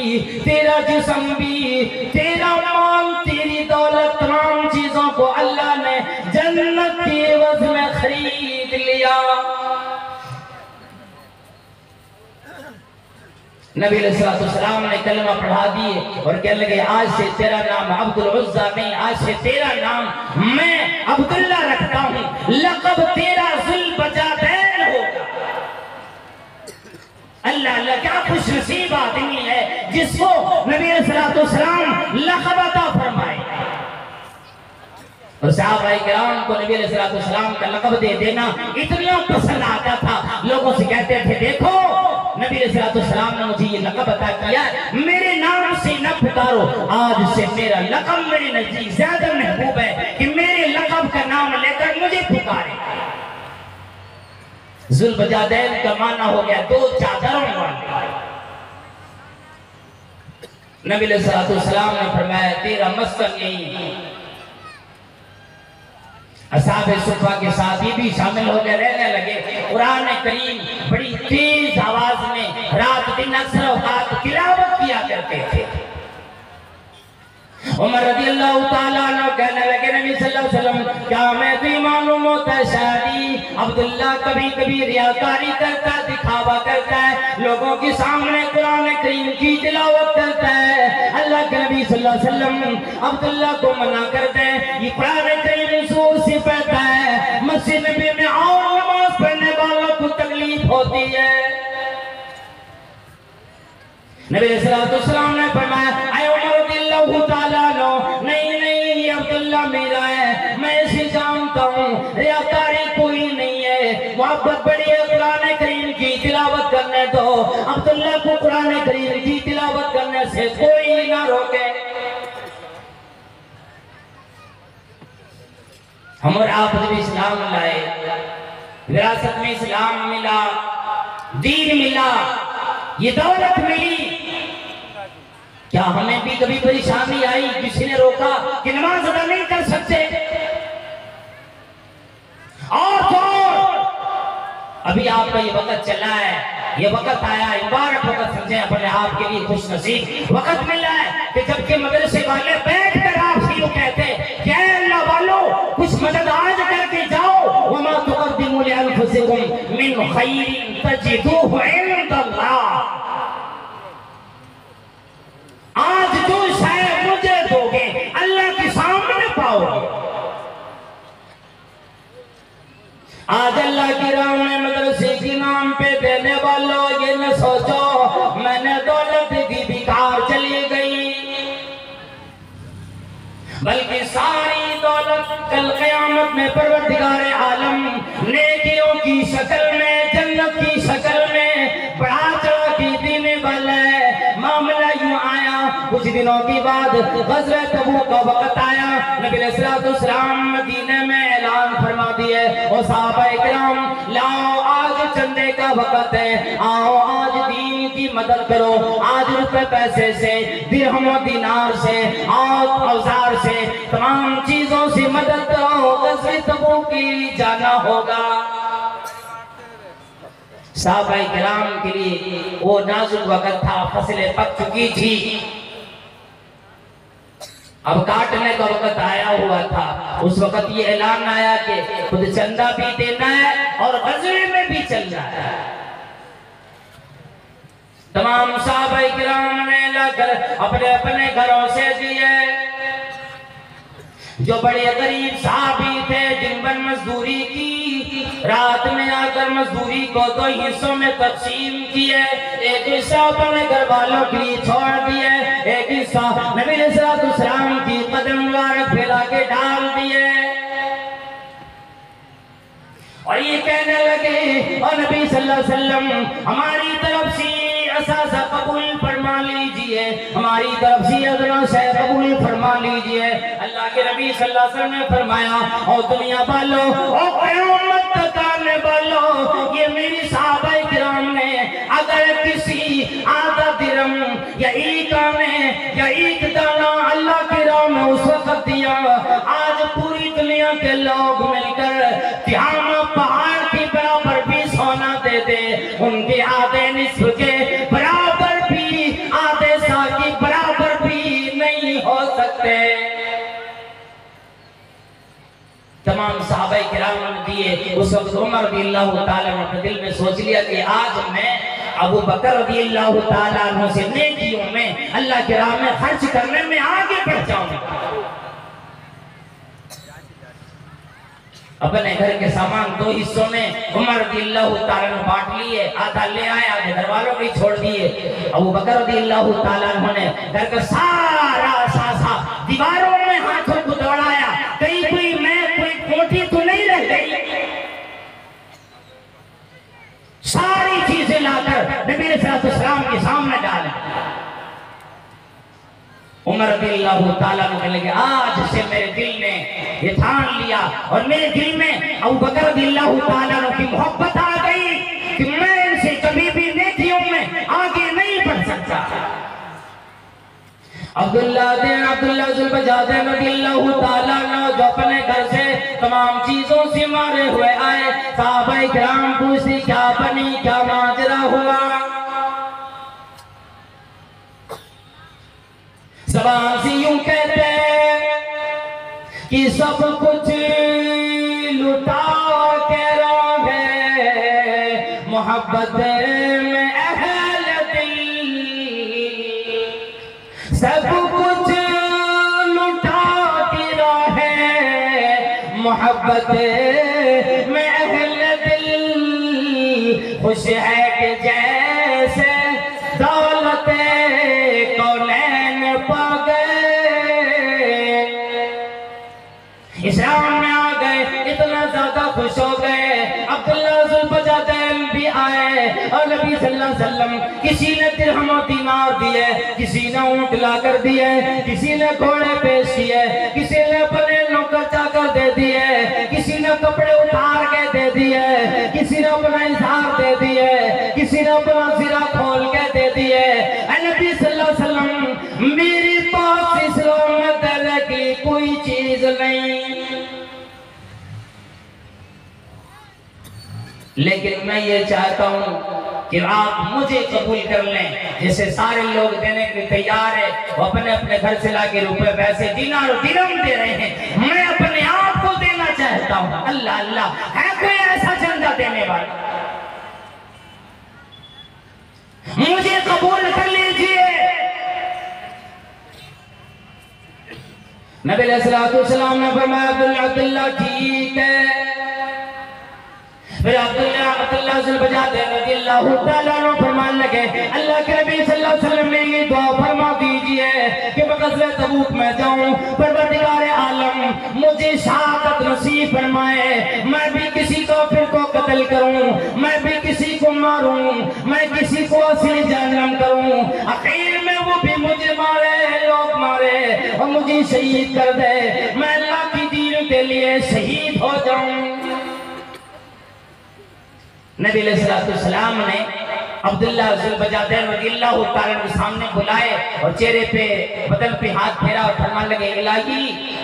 तेरा जिस्म भी, तेरा माल, तेरी दौलत, तमाम चीजों को अल्लाह ने जन्नत के एवज में खरीद लिया। नबी अलैहिस्सलाम ने कलमा पढ़ा दिए और कहने लगे आज से तेरा नाम अब्दुल उज़्ज़ा नहीं, आज से तेरा नाम मैं अब्दुल्ला रखता हूँ, लक़ब तेरा ज़ुल्बजादैन होगा। अल्लाह अल्लाह क्या खुश नसीब आदमी है जिसको नबी अलैहिस्सलाम लक़ब अता फरमाए। और सहाबाए किराम को नबी अलैहिस्सलाम का लक़ब दे देना इतना पसंद आता था, लोगों से कहते थे देखो नबी अलैहिस्सलाम ने मुझे ये लक़ब अता किया, मेरे नाम से न पुकारो, आज से मेरा लक़ब मेरे नजदीक ज्यादा महबूब है कि मेरे लक़ब का नाम लेकर मुझे पुकारे। ज़ुल्बजादैन का माना हो गया दो चादरों वाला। नबी अलैहिस्सलाम ने फरमाया तेरा मस्कन यही। असहाबे सुफ़ा के साथ ये भी शामिल हो गए, रहने लगे। कुरान करीम बड़ी तेज आवाज में रात दिन अक्सर औकात तिलावत किया करते थे। उमर रज़ियल्लाहु ताला अन्हु कहने लगे नबी सल्लल्लाहु अलैहि वसल्लम क्या मैं भी मालूम होता है शादी अब्दुल्ला कभी कभी रियाकारी करता, दिखावा करता है, लोगों के सामने कुरान करीम की तिलावत करता है। अल्लाह के नबी सल्लल्लाहु अलैहि वसल्लम अब्दुल्ला को मना करते हैं, ये कुरान करीम जोर से पढ़ता है, मस्जिद में और नमाज पढ़ने वालों को तकलीफ होती है। नबी अलैहिस्सलाम ने फरमाया नहीं नहीं अब्दुल्ला मेरा है, मैं इसे जानता हूँ, रियाकारी कोई नहीं है, मोहब्बत बड़ी है, कुरान करीम की तिलावत करने दो। अब्दुल्ला को कुरान करीम की तिलावत करने से कोई ना रोके। हम और आप जब इस्लाम लाए, विरासत में इस्लाम मिला, दीन मिला, ये दौलत मिली, क्या हमें भी कभी परेशानी आई, किसी ने रोका कि नमाज अदा नहीं कर सकते? और तो अभी आपका ये वक्त चला है, ये वक्त आया, मुबारक वक्त समझे, अपने आप के लिए खुश नसीब वक्त मिला है कि जबकि मदरसे वाले बैठ कर आपसे यूं कहते कि अल्लाह वालों कुछ मदद आज करके जाओ, वमा तुक़द्दिमू लिअन्फुसिकुम मिन खैरिन तजिदूहु इंदल्लाह। आज जो शायद मुझे दोगे अल्लाह के सामने पाओगे। आज अल्लाह की राह में मदरसे के नाम पे देने वालों ये न सोचो मैंने दौलत दी बेकार चली गई, बल्कि सारी दौलत कल क़यामत में परवरदिगार आलम नेकियों की शक्ल में, जन्नत की शक्ल में बढ़ा चढ़ा के देने वाला है। मामला यूं आया, कुछ दिनों के बाद ग़ज़वा तबूक का वक्त आया, नबी अलैहिस्सलाम मदीने में ऐलान फरमा दिए और सहाबाए किराम लाओ आज चंदे का वक्त है, आओ आज दीन की मदद करो, आज रुपए पैसे से, दिरहम और दिनार से, और औजार से, तमाम चीजों से मदद करो, ग़ज़वा तबूक की जाना होगा। सहाबाए किराम के लिए वो नाजुक वक्त था, फसलें पक चुकी थी, अब काटने का वक्त आया हुआ था। उस वक्त ये ऐलान आया कि खुद चंदा भी देना है और ग़ज़वे में भी चलना है। तमाम सहाबाए किराम ने लेकर अपने अपने घरों से दिए। जो बड़े गरीब साहबी थे जिन पर मजदूरी की, रात में आकर मजदूरी को 2 हिस्सों में तकसीम किए। एक हिस्सा अपने घर वालों के लिए छोड़ दिए, एक हिस्सा नबी सल्लल्लाहु की कदम मुबारक फैला के डाल दिए। और ये कहने लगे, और नबी सल्लल्लाहु अलैहि वसल्लम हमारी तरफ से असासा कबूल फरमा लीजिए, हमारी तरफ से अदना से कबूल फरमा लीजिए। अल्लाह के नबी सल्लल्लाहु अलैहि वसल्लम ने फरमाया, और दुनिया वालों और क़यामत तक आने वालों, ये मेरी सहाबाए किराम ने अगर किसी आधा दिरहम या एक आने या एक दाना अल्लाह के राह में उस वक्त दिया, आज पूरी दुनिया के लोग मिलकर तिहामा पहाड़ के बराबर भी सोना दे दे, उनके आधे निस्फ के बराबर भी, आधे सा के बराबर भी नहीं हो सकते। तमाम सहाबाए किराम ने दिए। उस वक्त उमर रज़ियल्लाहु ताला ने अपने दिल में सोच लिया कि आज मैं अबू बकर रज़ियल्लाहु ताला अन्हु से नेकियों में, अल्लाह के राह में खर्च करने में आगे बढ़ जाऊंगा। अपने घर के सामान 2 हिस्सों में उमर रज़ियल्लाहु ताला ने बांट लिए, आधा ले आए, आधे घर वालों को छोड़ दिए। अबू बकर रज़ियल्लाहु ताला अन्हु ने घर का सारा सासा दीवारों में हाथों को दौड़ाया, कहीं कोई कोठी तो नहीं रह गई। सारी चीजें लाकर नबी सल्लल्लाहु अलैहि वसल्लम के सामने डाला। उमर रज़ियल्लाहु ताला कहने लगे, आज से मेरे दिल ने ये ठान लिया और मेरे दिल में अबू बकर रज़ियल्लाहु ताला की मोहब्बत आ गई कि मैं इनसे कभी भी नेकियों में आगे नहीं बढ़ सकता। अब्दुल्ला ज़ुल्बजादैन रज़ियल्लाहु ताला जो अपने घर से तमाम चीजों से मारे हुए आए, सहाबाए किराम पूछती क्या बनी, क्या माजरा हुआ। ज़बान से यूं कहते कि सब कुछ लुटा के रहे मोहब्बत में अहल दिल, सब कुछ लुटा के रहे मोहब्बत में अहल दिल, खुश है कि जैसे दौलत कौनैन पा गए, इस्लाम में आ गए, इतना ज्यादा खुश हो गए। अब्दुल्ला ज़ुल्बजादैन भी आए और नबी सल्लल्लाहु अलैहि वसल्लम, किसी ने दिरहम और दीनार दिए, किसी ने ऊंट लाकर दिए, किसी ने घोड़े पेश किए, किसी ने अपने नौकर चाकर दे दिए, किसी ने कपड़े उतार के दे दिए, किसी ने अपना इज़हार दे दिए, किसी ने अपना सिरा खोल के दे दिए। नबी सल्लल्लाहु अलैहि वसल्लम, मेरी पास इस्लाम में देने की कोई चीज नहीं, लेकिन मैं ये चाहता हूं कि आप मुझे कबूल कर लें। जैसे सारे लोग देने के लिए तैयार है, वो अपने अपने घर से लाके रुपए पैसे दिनार और दिरहम दे रहे हैं, मैं अपने आप को देना चाहता हूं। अल्लाह अल्लाह, है कोई ऐसा चंदा देने वाला? मुझे कबूल कर लीजिए। नबी अलैहिस्सलातु वस्सलाम ने फरमाया, अब्दुल्ला ठीक है। फिर अब्दुल्ला ज़ुल्बजादैन रज़ियल्लाहु ताला अन्हु फरमाने लगे, अल्लाह के नबी सल्लल्लाहु अलैहि वसल्लम ने ये दुआ फरमा दीजिए कि मैं ग़ज़वे तबूक में जाऊं, परवरदिगार आलम मुझे शहादत नसीब फरमाए, मैं भी किसी काफिर को कत्ल करूं, मैं भी किसी को मारूं, मैं किसी को असली जहन्नम करूं, आखिर में वो भी मुझे मारे, लोग मारे और मुझे शहीद कर दे, मैं अल्लाह की दीन के लिए शहीद हो जाऊं। नबी अलैहिस्सलाम ने अब्दुल्ला ज़ुल्बजादैन रज़ियल्लाहु ताला के सामने बुलाए और चेहरे पे बदन पे हाथ फेरा और फरमान लगे, इलाही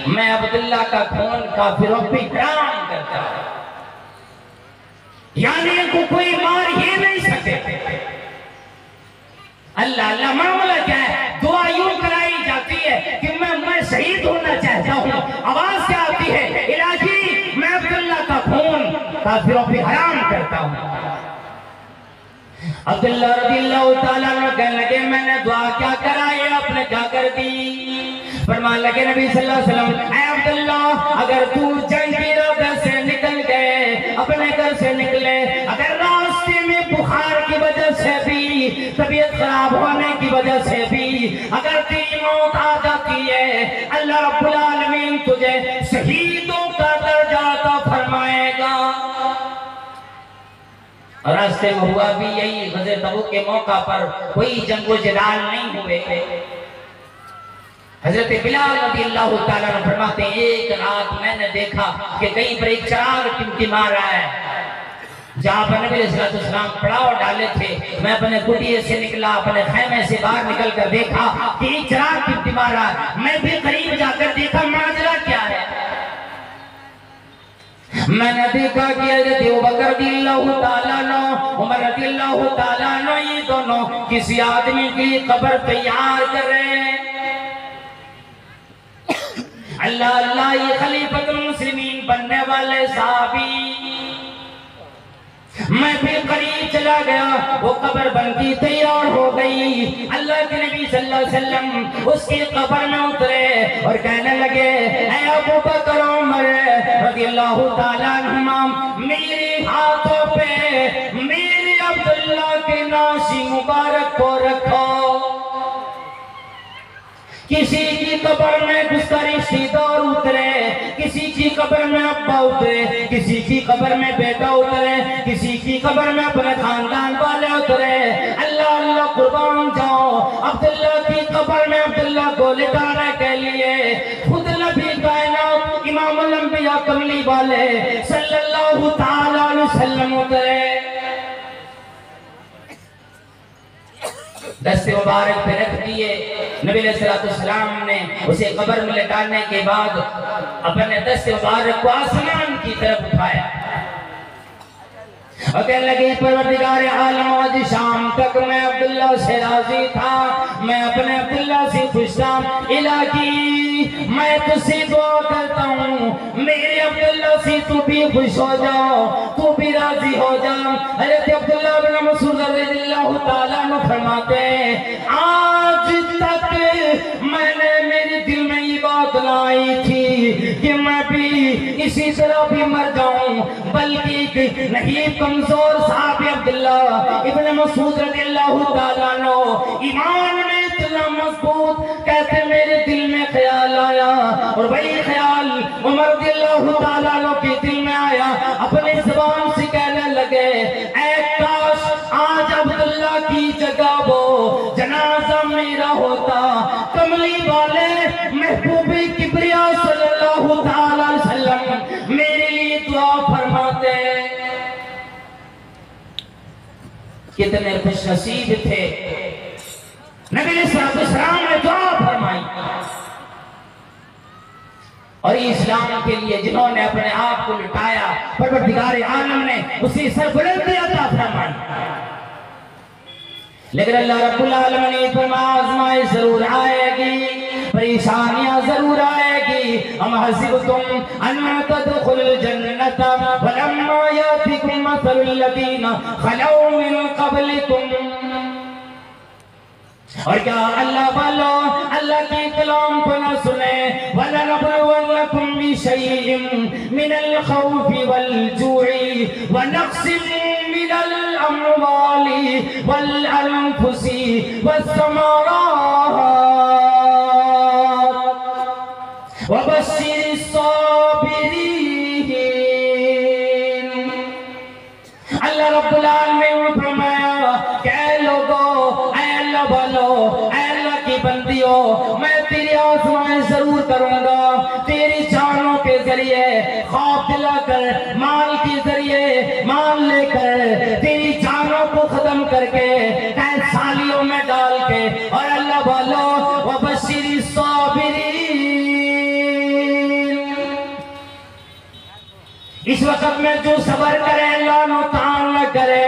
मैं अब्दुल्ला का खून काफिरों पे हराम करता हूं, यानी इनको कोई मार ही नहीं सकते। अल्लाह अल्लाह, मामला क्या है? दुआ यूं कराई जाती है कि मैं शहीद होना चाहता हूं, आवाज क्या आती है? इलाही मैं अब्दुल्ला का खून काफिरों पे हराम करता हूं। अब्दुल्ला रज़ियल्लाहु ताला अन्हु कहने लगे, मैंने दुआ क्या कराया? आपने क्या कर दी? फरमान लगे नबी सल्लल्लाहु अलैहि वसल्लम, ऐ अब्दुल्ला, अगर तू जंग की राह से निकल गए, अपने घर से निकले, अगर रास्ते में बुखार की वजह से भी, तबीयत खराब होने की वजह से भी अगर तेरी मौत आ जाती है, अल्लाह रब्बुल आलमीन तुझे शहीदों का दर्जा अता फरमाएगा। और रास्ते में हुआ भी यही। गज़वे तबूक के मौका पर कोई जंगो जलाल नहीं हुए। हजरत बिलाल रज़ियल्लाहु ताला अन्हु फरमाते हैं, एक रात मैंने देखा कि कहीं पर एक चिराग टिमटिमा रहा है। जहाँ पर नबी सल्लल्लाहु अलैहि वसल्लम पड़ाव डाले थे, मैं अपने कुटिया से निकला, अपने खैमे से बाहर निकल कर देखा कि एक चिराग टिमटिमा रहा है। मैं भी करीब जाकर देखा माजरा क्या है। मैंने देखा कि हज़रत अबू बकर रज़ियल्लाहु ताला अन्हु, उमर रज़ियल्लाहु ताला अन्हु, ये दोनों किसी आदमी की कब्र तैयार कर रहे हैं। अल्लाह अल्लाह, ये खलीफतुल मुस्लिमीन बनने वाले साहबी। मैं भी करीब चला गया, वो कब्र बनती तैयार हो गई। अल्लाह के नबी सल्लल्लाहु अलैहि वसल्लम उसकी कब्र में उतरे और कहने लगे, ऐ अबू बकर उमर रज़ियल्लाहु ताला अन्हुमा, मेरे हाथों पे मेरे अब्दुल्ला के नाशी मुबारक को रखो। किसी की कब्र में उसका रिश्तेदार उतरे, किसी की कब्र में अब्बा उतरे, किसी की कब्र में बेटा उतरे, किसी की कब्र में अपने खानदान वाले उतरे। अल्लाह अल्लाह कुर्बान जाओ, अब्दुल्ला की कब्र में अब्दुल्ला को लिटाने के लिए खुद नबी कायनात इमामुल अंबिया कमली वाले सल्लल्लाहु ताला अलैहि वसल्लम उतरे। दस्ते मुबारक पे रख दिए। नबी सल्लल्लाहु अलैहि वसल्लम ने उसे कब्र में लेटाने के बाद अपने दस्ते मुबारक को आसमान की तरफ उठाया और कहने लगे, परवरदिगार आलम, आज शाम तक मैं अब्दुल्ला से राजी था, मैं अपने अब्दुल्ला से खुश था। इलाही, मैं तुझसे दुआ करता हूँ, मेरे अब्दुल्ला से तू भी खुश हो जाओ, तू भी राजी हो जा। हज़रत अब्दुल्ला बिन मसूद रज़ियल्लाहु ताला अन्हु फरमाते हैं, आज तक मैंने मेरे दिल में ये बात लाई थी कि मैं भी इसी तरह भी मर जाऊं, बल्कि नहीं, कमजोर साहब अब्दुल्ला इब्न मसूद रज़ियल्लाहु ताला अन्हु ईमान में इतना मजबूत, कहते मेरे दिल में ख्याल आया और वही ख्याल उमर रज़ियल्लाहु ताला अन्हु के दिल में आया। अपनी जुबान से कहने लगे, ऐ काश आज अब्दुल्ला की जगह वो जनाजा मेरा होता, कमली वाले महबूबे किबरिया सल्लल्लाहु ताला अलैहि वसल्लम मेरे लिए दुआ फरमाते। कितने खुश नसीब थे, नबी सल्लल्लाहु अलैहि वसल्लम ने दुआ फरमाई। और इस्लाम के लिए जिन्होंने अपने आप को लुटाया, परवरदिगार आलम ने उसी सरबुलंदी अता फरमाई। लेकिन अल्लाह रब्बुल आलमीन ने फरमाया, आज़माई जरूर आएगी, परेशानियां जरूर आएगी। हम हसिबतुम अन तदखुलुल जन्नत वलम्मा यातिकुम मसलुल लदीना खलौ मिन क़ब्लिकुम। और क्या अल्लाह वालो अल्लाह के कलाम को न सुने, वलनबलुवन्नकुम बिशैइन मिनल खौफि वल जू'i व नक़्सिन मिनल अम्वालि वल अनफुसि वस्समरात वबश्शिरिस साबिरीन। अल्लाह रब्बुल आलमीन ने फरमाया, कह लोगो, अल्लाह की बंदियों, मैं तेरी आज़माइश जरूर करूंगा, तेरी जानों के जरिए खौफ दिलाकर, माल के जरिए मान लेकर, तेरी जानों को खत्म करके कैद सालियों में डाल के। और अल्लाह वालो वबश्शिरिस साबिरीन, इस वक्त में जो सबर करे, लानो तान न करे,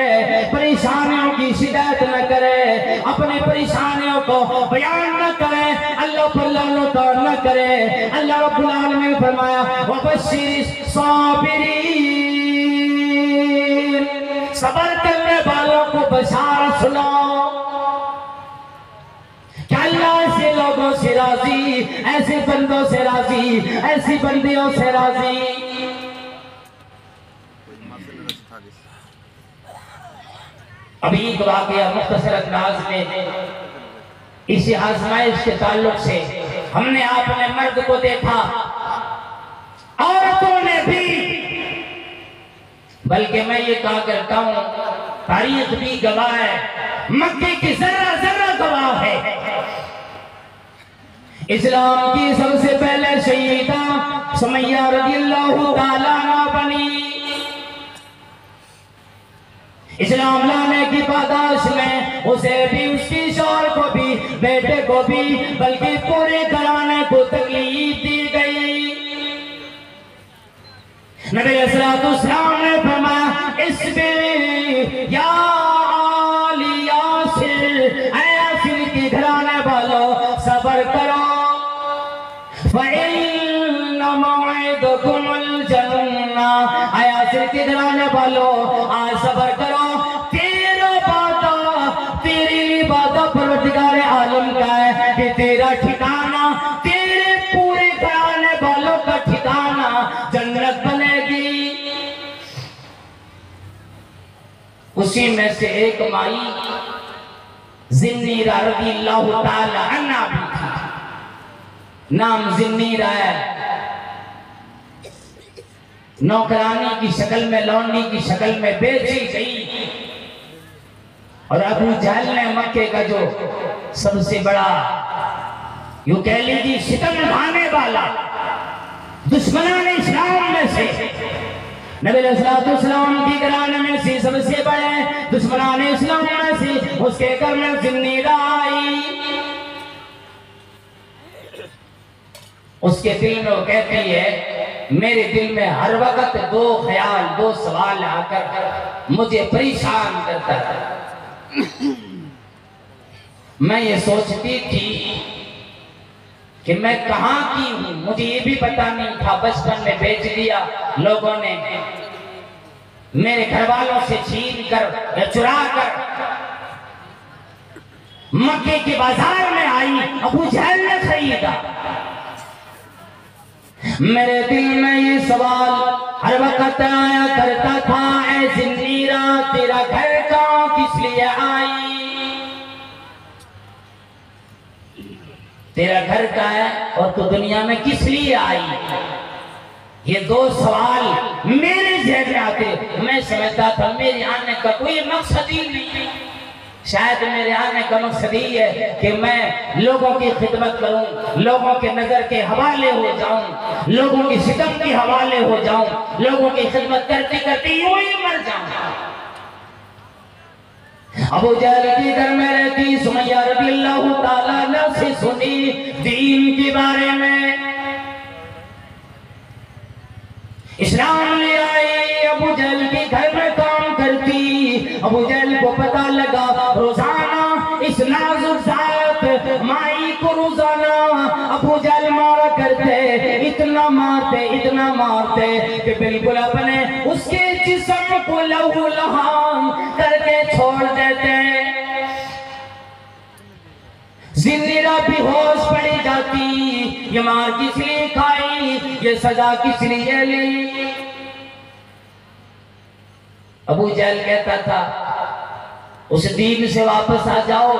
परेशानियों की शिकायत न करे, अपने परेशानियों को बयान न करे, अल्लाह पर लानो तान न करे। अल्लाह रब्बुल आलमीन ने फरमाया, वबश्शिरिस साबिरीन, सबर करने वालों को बशारत सुनाओ। क्या अल्लाह से राजी, ऐसे बंदों से राजी, ऐसी बंदियों से राजी। अभी एक वाकया मुख्तसर अंदाज में इसी आजमाइश के ताल्लुक से हमने आपने मर्द को देखा, औरतों ने भी, बल्कि मैं ये कहा करता हूं तारीख भी गवाह है, मक्के की जर्रा जर्रा गवाह है। इस्लाम की सबसे पहले सय्यदा सुमैया रज़ियल्लाहु ताला अन्हा बनी। इस्लाम लाने की पादाश में उसे भी, उसकी शौहर को भी, बेटे को भी, बल्कि पूरे घराने को तकलीफ दी गई। नबी अलैहिस्सलाम ने फरमाया, इसमें या आली यासिर, ऐ यासिर की घराने वालों सब्र करो, फ़इन्न मौइदकुमुल जन्ना, ऐ यासिर की घराने वालों आज सब्र करो, परवरदिगार आलम का है कि तेरा ठिकाना, तेरे पूरे घराने वालों का ठिकाना जन्नत बनेगी। उसी में से एक माई ज़िन्नीरा रज़ियल्लाहु ताला अन्हा भी थी। नाम ज़िन्नीरा है। नौकरानी की शक्ल में, लौंडी की शक्ल में बेची गई। और अबू जहल ने मक्के का जो सबसे बड़ा यूं कह लीजिए सितम ढाने वाला दुश्मनाने इस्लाम में से, नबी अलैहिस्सलाम की घराने में से सबसे बड़े दुश्मनाने इस्लाम में से, उसके घर में ज़िन्नीरा आई। उसके दिल में वो कहती है, मेरे दिल में हर वक्त दो ख्याल, दो सवाल आकर मुझे परेशान करता है। मैं ये सोचती थी कि मैं कहाँ की हूं, मुझे ये भी पता नहीं था। बचपन में बेच दिया लोगों ने, मेरे घर वालों से छीन कर या चुरा कर मक्के के बाजार में आई, अबू जहल ने खरीदा। मेरे दिल में ये सवाल हर वक्त आया करता था, ऐ ज़िन्नीरा तेरा घर कहाँ किस लिए आई, तेरा घर का है और तू दुनिया में किस लिए आई। ये दो सवाल मेरे जहन में आते। मैं समझता था मेरे आने का कोई मकसद ही नहीं, शायद मेरे आने का मकसद ही है कि मैं लोगों की खिदमत करूं, लोगों के नजर के हवाले हो जाऊं, लोगों की सितम के हवाले हो जाऊं, लोगों की खिदमत करते करते यूं ही मर जाऊं। अबू जहल की घर में रहती सुमैया रज़ियल्लाहु ताला अन्हा से सुनी दीन के बारे में, इस्लाम ले आई। अबू जहल के घर में काम करती। अबू जहल को पता लगा रोजाना इस नाजुक जात माई को रोजाना अबू जहल मारा करते, इतना मारते कि बिल्कुल अपने उसके जिस्म को लहू लहान करके छोड़ देते। ज़िन्नीरा बेहोश पड़ी जाती, ये मार किस लिए खाई, ये सजा किस लिए ली। अबू जहल कहता था उस दीन से वापस आ जाओ,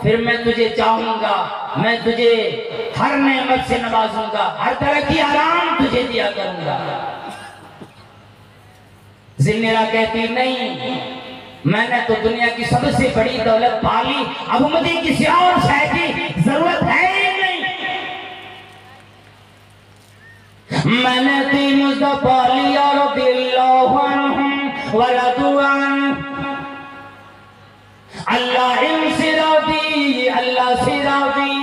फिर मैं तुझे चाहूंगा, मैं तुझे हर नेमत से नवाजूंगा, हर तरह की आराम तुझे दिया करूंगा। ज़िन्नीरा कहती नहीं, मैंने तो दुनिया की सबसे बड़ी दौलत पाली, अब मुझे किसी और शय की जरूरत है ही नहीं। मैंने तीन मुद्दा पाली और रज़ियल्लाहु अन्हुम व रज़ू अन्हु, अल्लाह इनसे राज़ी, अल्लाह से राज़ी।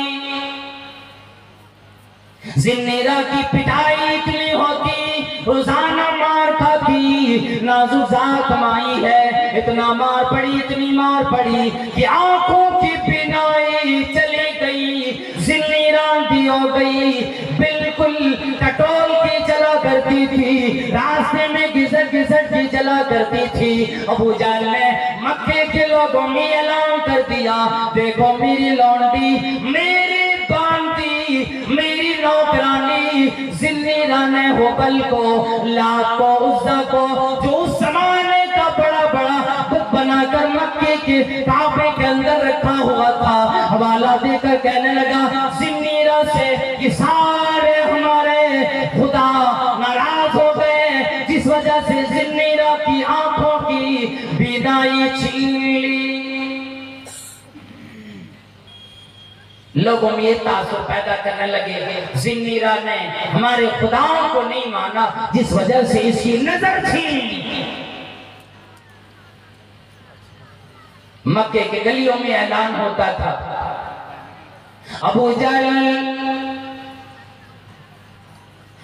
ज़िन्नीरा की पिटाई इतनी होती, रोजाना मार खाती, नाजुक जात माई है, इतना मार पड़ी, इतनी मार पड़ी कि आंखों की बिनाई चली गई, ज़िन्नीरा दी हो गई, बिल्कुल टटोल के चला करती थी, रास्ते में घिसट के चला करती थी। अबू जहल ने मक्के के लोगों में ऐलान कर दिया, देखो मेरी लौंडी मेरी बांधी ने होबल को, लात को, उज़्ज़ा को, जो उस जमाने का बड़ा बड़ा बुत बनाकर मक्के के काबे के अंदर रखा हुआ था, हवाला देकर कहने लगा ज़िन्नीरा से कि सारे हमारे खुदा नाराज हो गए, जिस वजह से ज़िन्नीरा की आंखों की बीनाई छीन ली। लोगों में ये तासुर पैदा करने लगे, ज़िन्नीरा ने हमारे खुदाओं को नहीं माना, जिस वजह से इसकी नजर छीन ली। मक्के के गलियों में ऐलान होता था, अबू जहल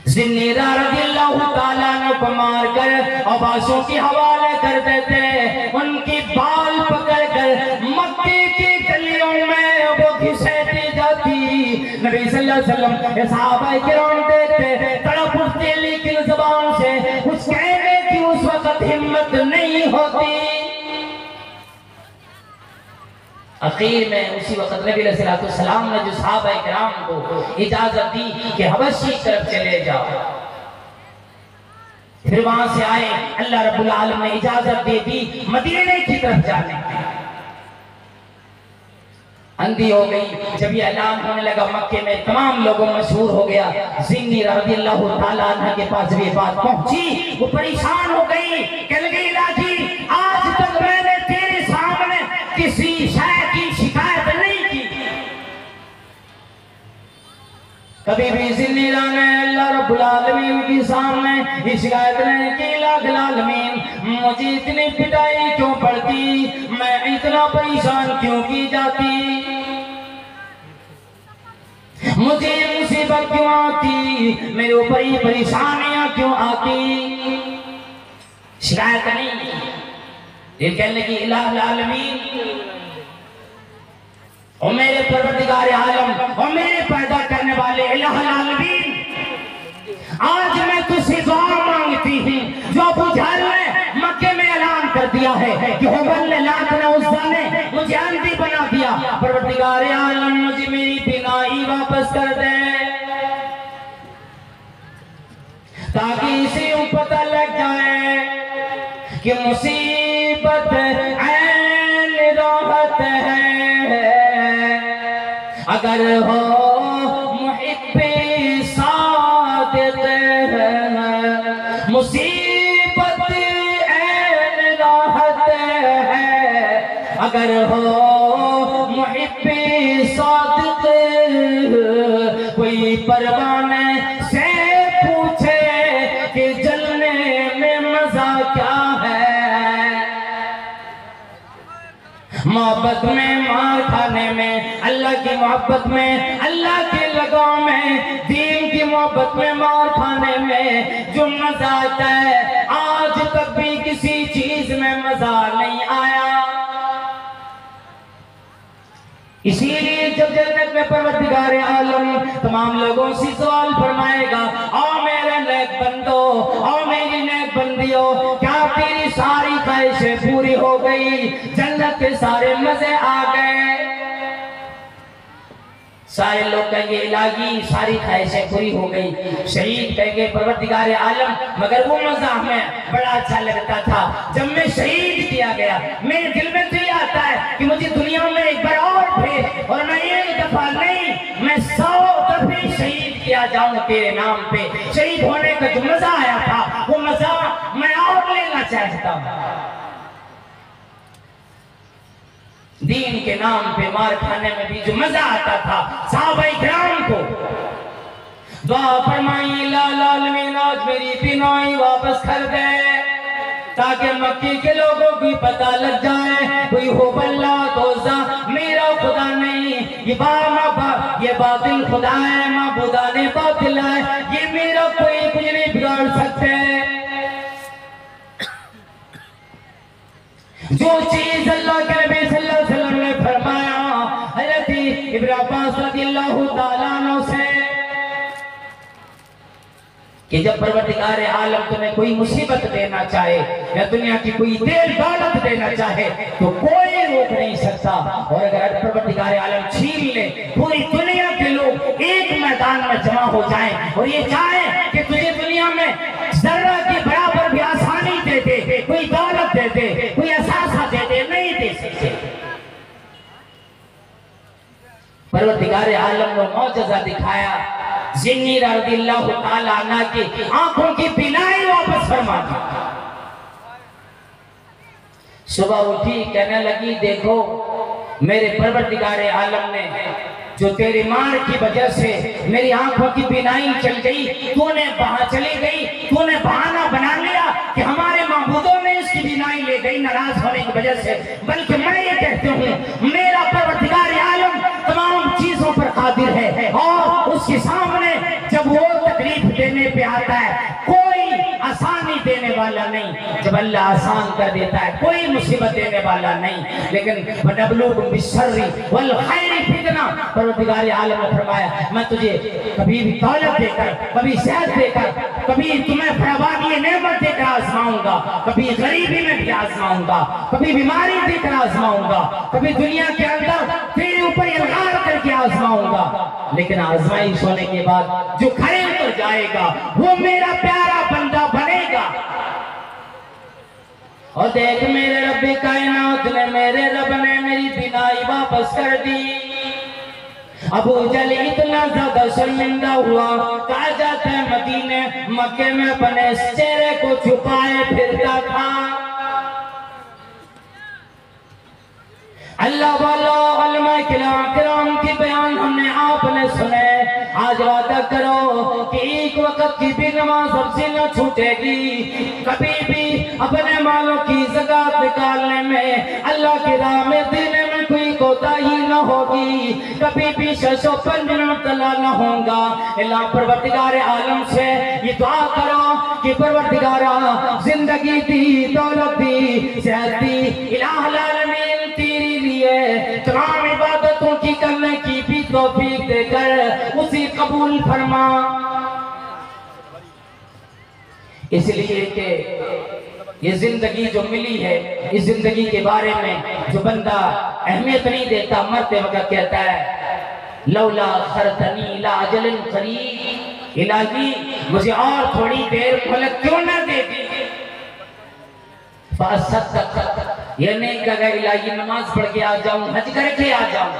ज़िन्नीरा रज़ियल्लाहु ताला अन्हु को मार कर अब्बासों के हवाले कर देते, उनकी बाल पकड़ कर मक्के की गलियों में वो घिसेटी जाती। नबी सल्लल्लाहु अलैहि वसल्लम सहाबाए किराम देखते, तड़प उठते, लेकिन ज़बान से कुछ कहने की उस वक्त हिम्मत नहीं होती। आखिर में उसी वक्त नबी अलैहि सलाम ने जो सहाबाए किराम को इजाजत दी कि हबशी तरफ चले जाओ, फिर वहां से आए, अल्लाह रब्बुल आलम ने इजाजत दे दी मदीने की तरफ जाने की। अंधी हो गई, जब ये ऐलान होने लगा मक्के में तमाम लोगों में मशहूर हो गया। ज़िन्नीरा रज़ियल्लाहु ताला अन्हा के पास ये बात पहुंची, वो परेशान हो गई, कहने लगी इलाही आज तक मैंने तेरे सामने किसी शय की शिकायत नहीं की, कभी भी ज़िन्नीरा ने अल्लाह रब्बुल आलमीन के सामने ये शिकायत नहीं की, लाख आलमीन मुझे इतनी पिटाई क्यों पड़ती, मैं इतना परेशान क्यों की जाती, मुझे मुसीबत क्यों आती, मेरे ऊपर ये परेशानियां क्यों आती। शिकायत नहीं की, ये कहने की इलाहुल आलमीन और मेरे परवरदिगार आलम और मेरे पैदा करने वाले इलाहुल आलमीन, आज मैं तुझसे दुआ मांगती हूँ जो अबू जहल ने मक्के में ऐलान कर दिया है कि हुबल ने, लात ने, उज़्ज़ा ने मुझे अंधी बना दिया, परवरदिगार आलम मुझे मेरी बीनाई वापस कर दे, ताकि इसे पता लग जाए कि मुसीबत ऐन राहत है, अगर हो मुहिब्बे सादिक़ है, मुसीबत ऐन राहत है, अगर हो मुहिब्बे सादिक़, कोई परवाने से पूछे कि जलने में मजा क्या है, मोहब्बत में, मार खाने में, अल्लाह की मोहब्बत में, अल्लाह के लगाव में, दीन की मोहब्बत में, मार खाने में जो मजा आता है, आज तक भी किसी चीज में मजा नहीं आया। इसीलिए जब जन्नत में परवरदिगार आलम तमाम लोगों से सवाल फरमाएगा, आओ मेरे नेक बंदो, आओ मेरी नेक बंदियों, क्या तेरी सारी ख्वाहिशें पूरी हो गई, जन्नत के सारे मजे आ गए। सारे लोग कहेंगे इलाही सारी ख्वाहिशें पूरी हो गई। शहीद कहेंगे परवरदिगार आलम मगर वो मजा हमें बड़ा अच्छा लगता था जब मैं शहीद किया गया, मेरे दिल में तो ये आता है कि मुझे दुनिया में एक बार और भेज, और मैं एक दफा नहीं मैं 100 दफे शहीद किया जाऊं तेरे नाम पे। शहीद होने का जो मजा आया था वो मजा मैं और लेना चाहता हूं। दीन के नाम पे मार खाने में भी जो मजा आता था, सहाबाए किराम को दुआ फरमाई लाल आज मेरी बीनाई वापस कर दे, ताकि मक्की के लोगों को पता लग जाए कोई हुबल्ला दोजा मेरा खुदा नहीं, ये बातिल खुदा है, माबूदा ने बातिल है, ये मेरा कोई कुछ नहीं बिगाड़ सकते। जो चीज अल्लाह के नबी सल्लल्लाहु अलैहि वसल्लम ने फरमाया हज़रत इब्न अब्बास रज़ियल्लाहु ताला अन्हु से कि जब परवरदिगार आलम तुम्हें कोई मुसीबत देना चाहे या दुनिया की कोई देर दौलत देना चाहे तो कोई रोक नहीं सकता, और अगर परवरदिगार आलम छीन ले पूरी दुनिया के लोग एक मैदान में जमा हो जाएं और ये चाहे कि तुझे दुनिया में जर्रा के बराबर भी आसानी देते, कोई दौलत देते, कोई असासा देते, नहीं दे सकते। परवरदिगार आलम ने मौजज़ा दिखाया, जिन्नी रज़ियल्लाहु ताला अन्हा की आंखों की बिनाई वापस फरमा दी। सुबह उठी कहने लगी, देखो मेरे परवरदिगार आलम ने जो तेरी मार की वजह से मेरी आंखों की बिनाई चल गई, तूने वहां चली गई, तूने बहाना बना लिया कि हमारे माबूदों ने इसकी बिनाई ले गई नाराज होने की वजह से। बल्कि मैं ये कहती हूँ, मेरा परवरदिगार आलम तमाम चीजों पर कादिर है और उसके सामने जब वो तकलीफ देने पे आता है, कोई आसानी देने वाला नहीं। जब अल्लाह आसान कर देता है, कोई मुसीबत देने वाला नहीं। लेकिन वनबलूकुम बिश्शर्रि वल खैरि फितना, परवरदिगार आलम ने फरमाया, मैं तुझे कभी भी दौलत देकर, कभी सेहत देकर, कभी तुम्हें फरावानी नेमत देकर आजमाऊंगा, कभी गरीबी में भी आजमाऊंगा, कभी बीमारी देकर आजमाऊंगा, कभी दुनिया के अंदर तेरे ऊपर इल्हार करके आजमाऊंगा। लेकिन आजमाइश होने के बाद जो खड़े उतर जाएगा वो मेरा प्यारा बंदा बनेगा। और देख मेरे रब्बे कायनात ने, मेरे रब ने मेरी बिनाई वापस कर दी। अबू जल इतना ज्यादा शर्मिंदा हुआ, कहा जाता है मदीने मक्के में अपने चेहरे को छुपाए फिरता था। अल्लाह वाला उलमा किराम की बयान हमने आपने सुने। आज वादा करो कि एक वक्त की भी नमाज सबसे न छूटेगी, कभी भी अपने मालों की ज़कात निकालने में, अल्लाह की राह में देने में कोई कोताही न होगी, कभी भी शशोपन में तला न होगा। अल्लाह परवरदिगार आलम से ये दुआ करो कि परवरदिगार जिंदगी दी, दौलत दी, सेहत दी, इलाहुल आलमीन तेरे लिए तमाम इबादतों की करने की भी तौफीक देकर उसे कबूल फरमा। इसलिए कि ये जिंदगी जो मिली है, इस जिंदगी के बारे में जो बंदा अहमियत नहीं देता, मरते वक्त कहता है लौला खरतनी इला अजलिन करीब, इलाही मुझे और थोड़ी देर मोहलत क्यों ना दे दी। ये नहीं कहा इलाही नमाज पढ़ के आ जाऊं, हज करके आ जाऊं,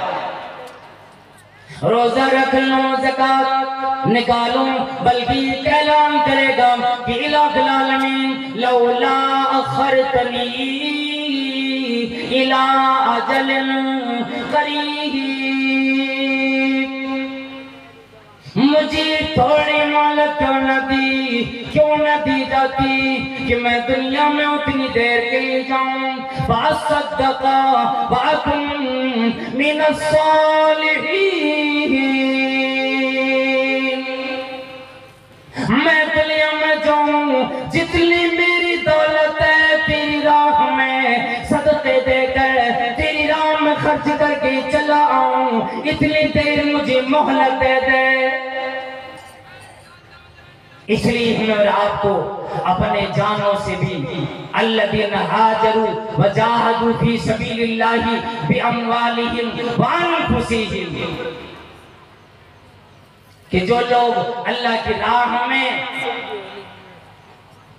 रोजा रख लूं, ज़कात निकालूं, बल्कि ऐलान करेगा कि इलाहुल आलमीन लौला अखरतनी इला अजलिन करीब, मुझे थोड़ी मोहलत क्यों न दी, क्यों न दी जाती कि मैं दुनिया में उतनी देर के लिए जाऊं। फअस्सद्दक़ा वअकुन मिनस सालिहीन, मैं दुनिया में जाऊं, जितनी मेरी दौलत है तेरी राह में सदक़े देकर, तेरी राह में खर्च करके चला आऊं, इतनी देर मुझे मोहलत दे दे। इसलिए हमें और आपको अपने जानों से भी अल्लज़ीना हाजरू व जाहदू फी सबीलिल्लाहि बिअमवालिहिम व अनफुसिहिम, कि जो लोग अल्लाह की राह में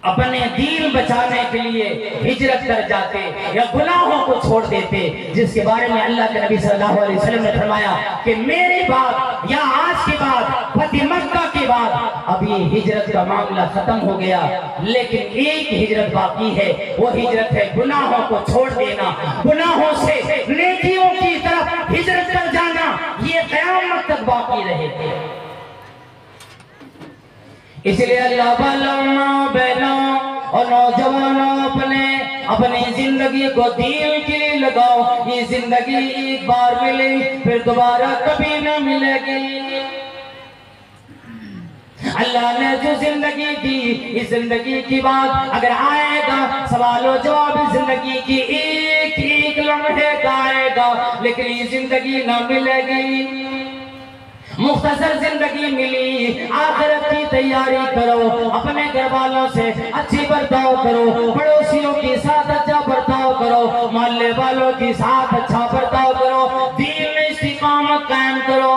अपने दीन बचाने के लिए हिजरत कर जाते या गुनाहों को छोड़ देते, जिसके बारे में अल्लाह के नबी सल्लल्लाहु अलैहि वसल्लम ने फरमाया कि मेरे बाद या आज के बाद, फतह मक्का के बाद अब ये हिजरत का मामला खत्म हो गया, लेकिन एक हिजरत बाकी है। वो हिजरत है गुनाहों को छोड़ देना, गुनाहों से नेकियों की तरफ हिजरत कर जाना, ये क़यामत तक बाकी रहेगी। इसलिए अल्लाह वालों बहनों और नौजवानों अपनी जिंदगी को दीन के लिए लगाओ। ये जिंदगी एक बार मिली फिर दोबारा कभी न मिलेगी। अल्लाह ने जो जिंदगी दी, इस जिंदगी की बात अगर आएगा सवालों जवाब इस जिंदगी की एक एक लम्हे का आएगा, लेकिन ये जिंदगी न मिलेगी। मुख्तसर जिंदगी मिली, आखिरत की तैयारी करो, अपने घर वालों से अच्छी बर्ताव करो, पड़ोसियों के साथ अच्छा बर्ताव करो, मोहल्ले वालों के साथ अच्छा बर्ताव करो, दीन में इस्तिकामत कायम करो,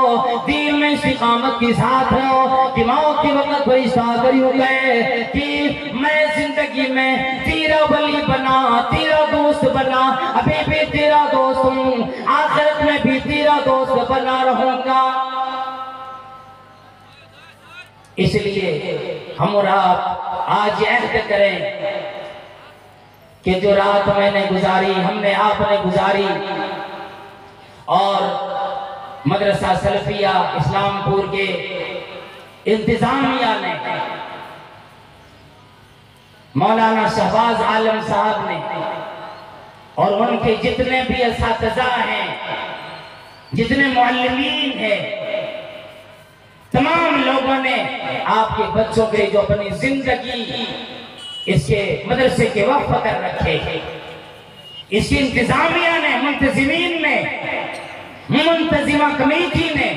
दीन में में इस्तिकामत के साथ हो कि मौत के वक्त फरिश्ता करीब गए कि मैं जिंदगी में तेरा वली बना, तेरा दोस्त बना, अभी भी तेरा दोस्त हूँ, आखिरत में भी तेरा दोस्त बना रहूंगा। इसलिए हम और आप आज अहद करें कि जो रात मैंने गुजारी, हमने आपने गुजारी, और मदरसा सलफिया इस्लामपुर के इंतजामिया ने, मौलाना शहबाज आलम साहब ने और उनके जितने भी असातिज़ा हैं, जितने मुअल्लिमीन हैं, तमाम लोगों ने आपके बच्चों के जो अपनी जिंदगी इसके मदरसे के वक्फ कर रखे हैं, इसकी इंतजामिया ने, मुंतजिमीन ने, मुंतजिमा कमेटी ने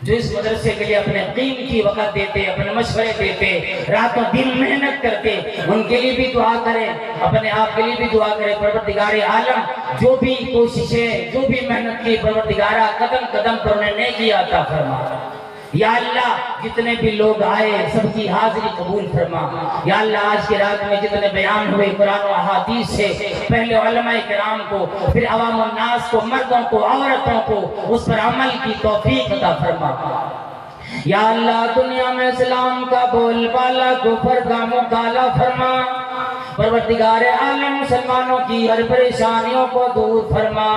जो इस मदरसे के लिए अपने कीमती वक्त देते, अपने मशवरे देते, रातों दिन मेहनत करते, उनके लिए भी दुआ करें, अपने आप के लिए भी दुआ करें। परवरदिगार आलम जो भी कोशिशें, जो भी मेहनत की, परवरदिगारा कदम कदम पर उन्हें नेकी अता फरमा। या अल्लाह जितने भी लोग आए सबकी हाजिरी कबूल फरमा। या अल्लाह आज की रात में जितने बयान हुए कुरान और अहादीस से, पहले उलमाए किराम को, फिर अवाम नास को, मर्दों को, औरतों को उस पर अमल की तौफीक अता फरमा। या अल्लाह दुनिया में इस्लाम का बोलबाला कुफर का मुकाला फरमा। परवरदिगार आलम मुसलमानों की हर परेशानियों को दूर फरमा।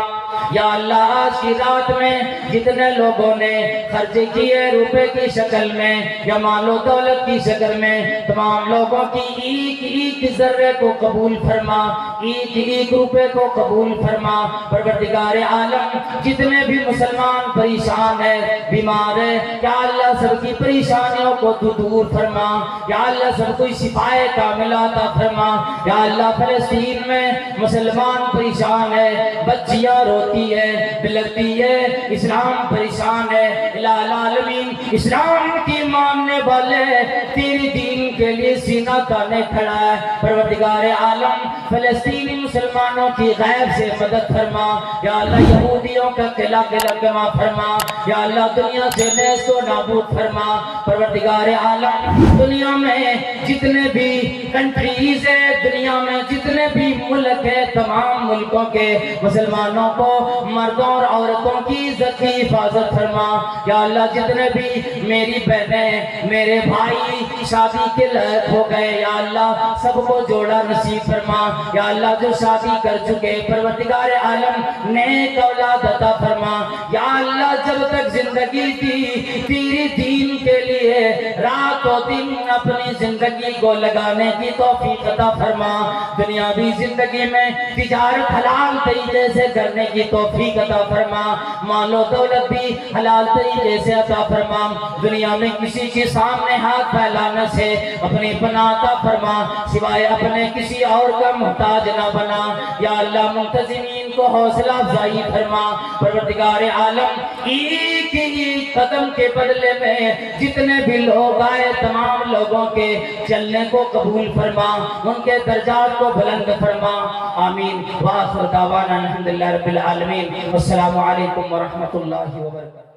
या अल्लाह आज की रात में जितने लोगों ने खर्च किए रुपए की शक्ल में या मालो दौलत की शक्ल में, तमाम लोगों की एक एक जर्रे को कबूल फरमा, एक एक रुपए को कबूल फरमा। परवरदिगार आलम जितने भी मुसलमान परेशान है, बीमार है, या अल्लाह सबकी परेशानियों को तू दूर फरमा। या अल्लाह सबको शिफाए कामिला अता फरमा। या अल्लाह फलस्तीन में मुसलमान परेशान है, बच्चियां रोती है, बिलखती है, इस्लाम परेशान है। इलाह आलमीन इस्लाम की मानने वाले तेरे दीन के लिए सीना ताने खड़ा है। परवरदिगार आलम फलस्तीनी मुसलमानों की गैब से मदद फरमा। या अल्लाह यहूदियों का किला किला फरमा। या अल्लाह दुनिया से नेस्तो नाबूद फरमा। परवरदिगार आलम दुनिया में जितने भी कंट्रीज है, दुनिया में जितने भी मुल्क है, तमाम मुल्कों के मुसलमानों को, मर्दों और औरतों की इज्जत की हिफाजत फरमा। या अल्लाह जितने भी मेरी बहनें, मेरे भाई शादी के लायक हो गए, या अल्लाह सबको जोड़ा नसीब फरमा। या अल्लाह जो शादी कर चुके, परवरदिगार आलम नेक औलाद अता फरमा। या अल्लाह जब तक जिंदगी थी तेरे दीन के लिए रातों दिन अपनी जिंदगी को लगाने की तौफीक अता फरमा। दुनियावी जिंदगी में तिजारत हलाल तरीके से करने की तौफीक अता फरमा। मालो दौलत भी हलाल तरीके से अता फरमा। दुनिया में किसी के सामने हाथ फैलाने से अपनी पनाह अता फरमा, सिवाय अपने किसी और का मोहताज ना बना। या अल्लाह मुंतजिमीन को हौसला अफजाई फरमा। परवरदिगार आलम एक एक कदम के बदले में जितने भी लोग आए, तमाम लोगों के चलने को कबूल फरमा, उनके दर्जात को बुलंद फरमा। आमीन। वाखिर दावाना अल्हम्दुलिल्लाहि रब्बिल आलमीन। अस्सलामु अलैकुम व रहमतुल्लाहि व बरकातुहू।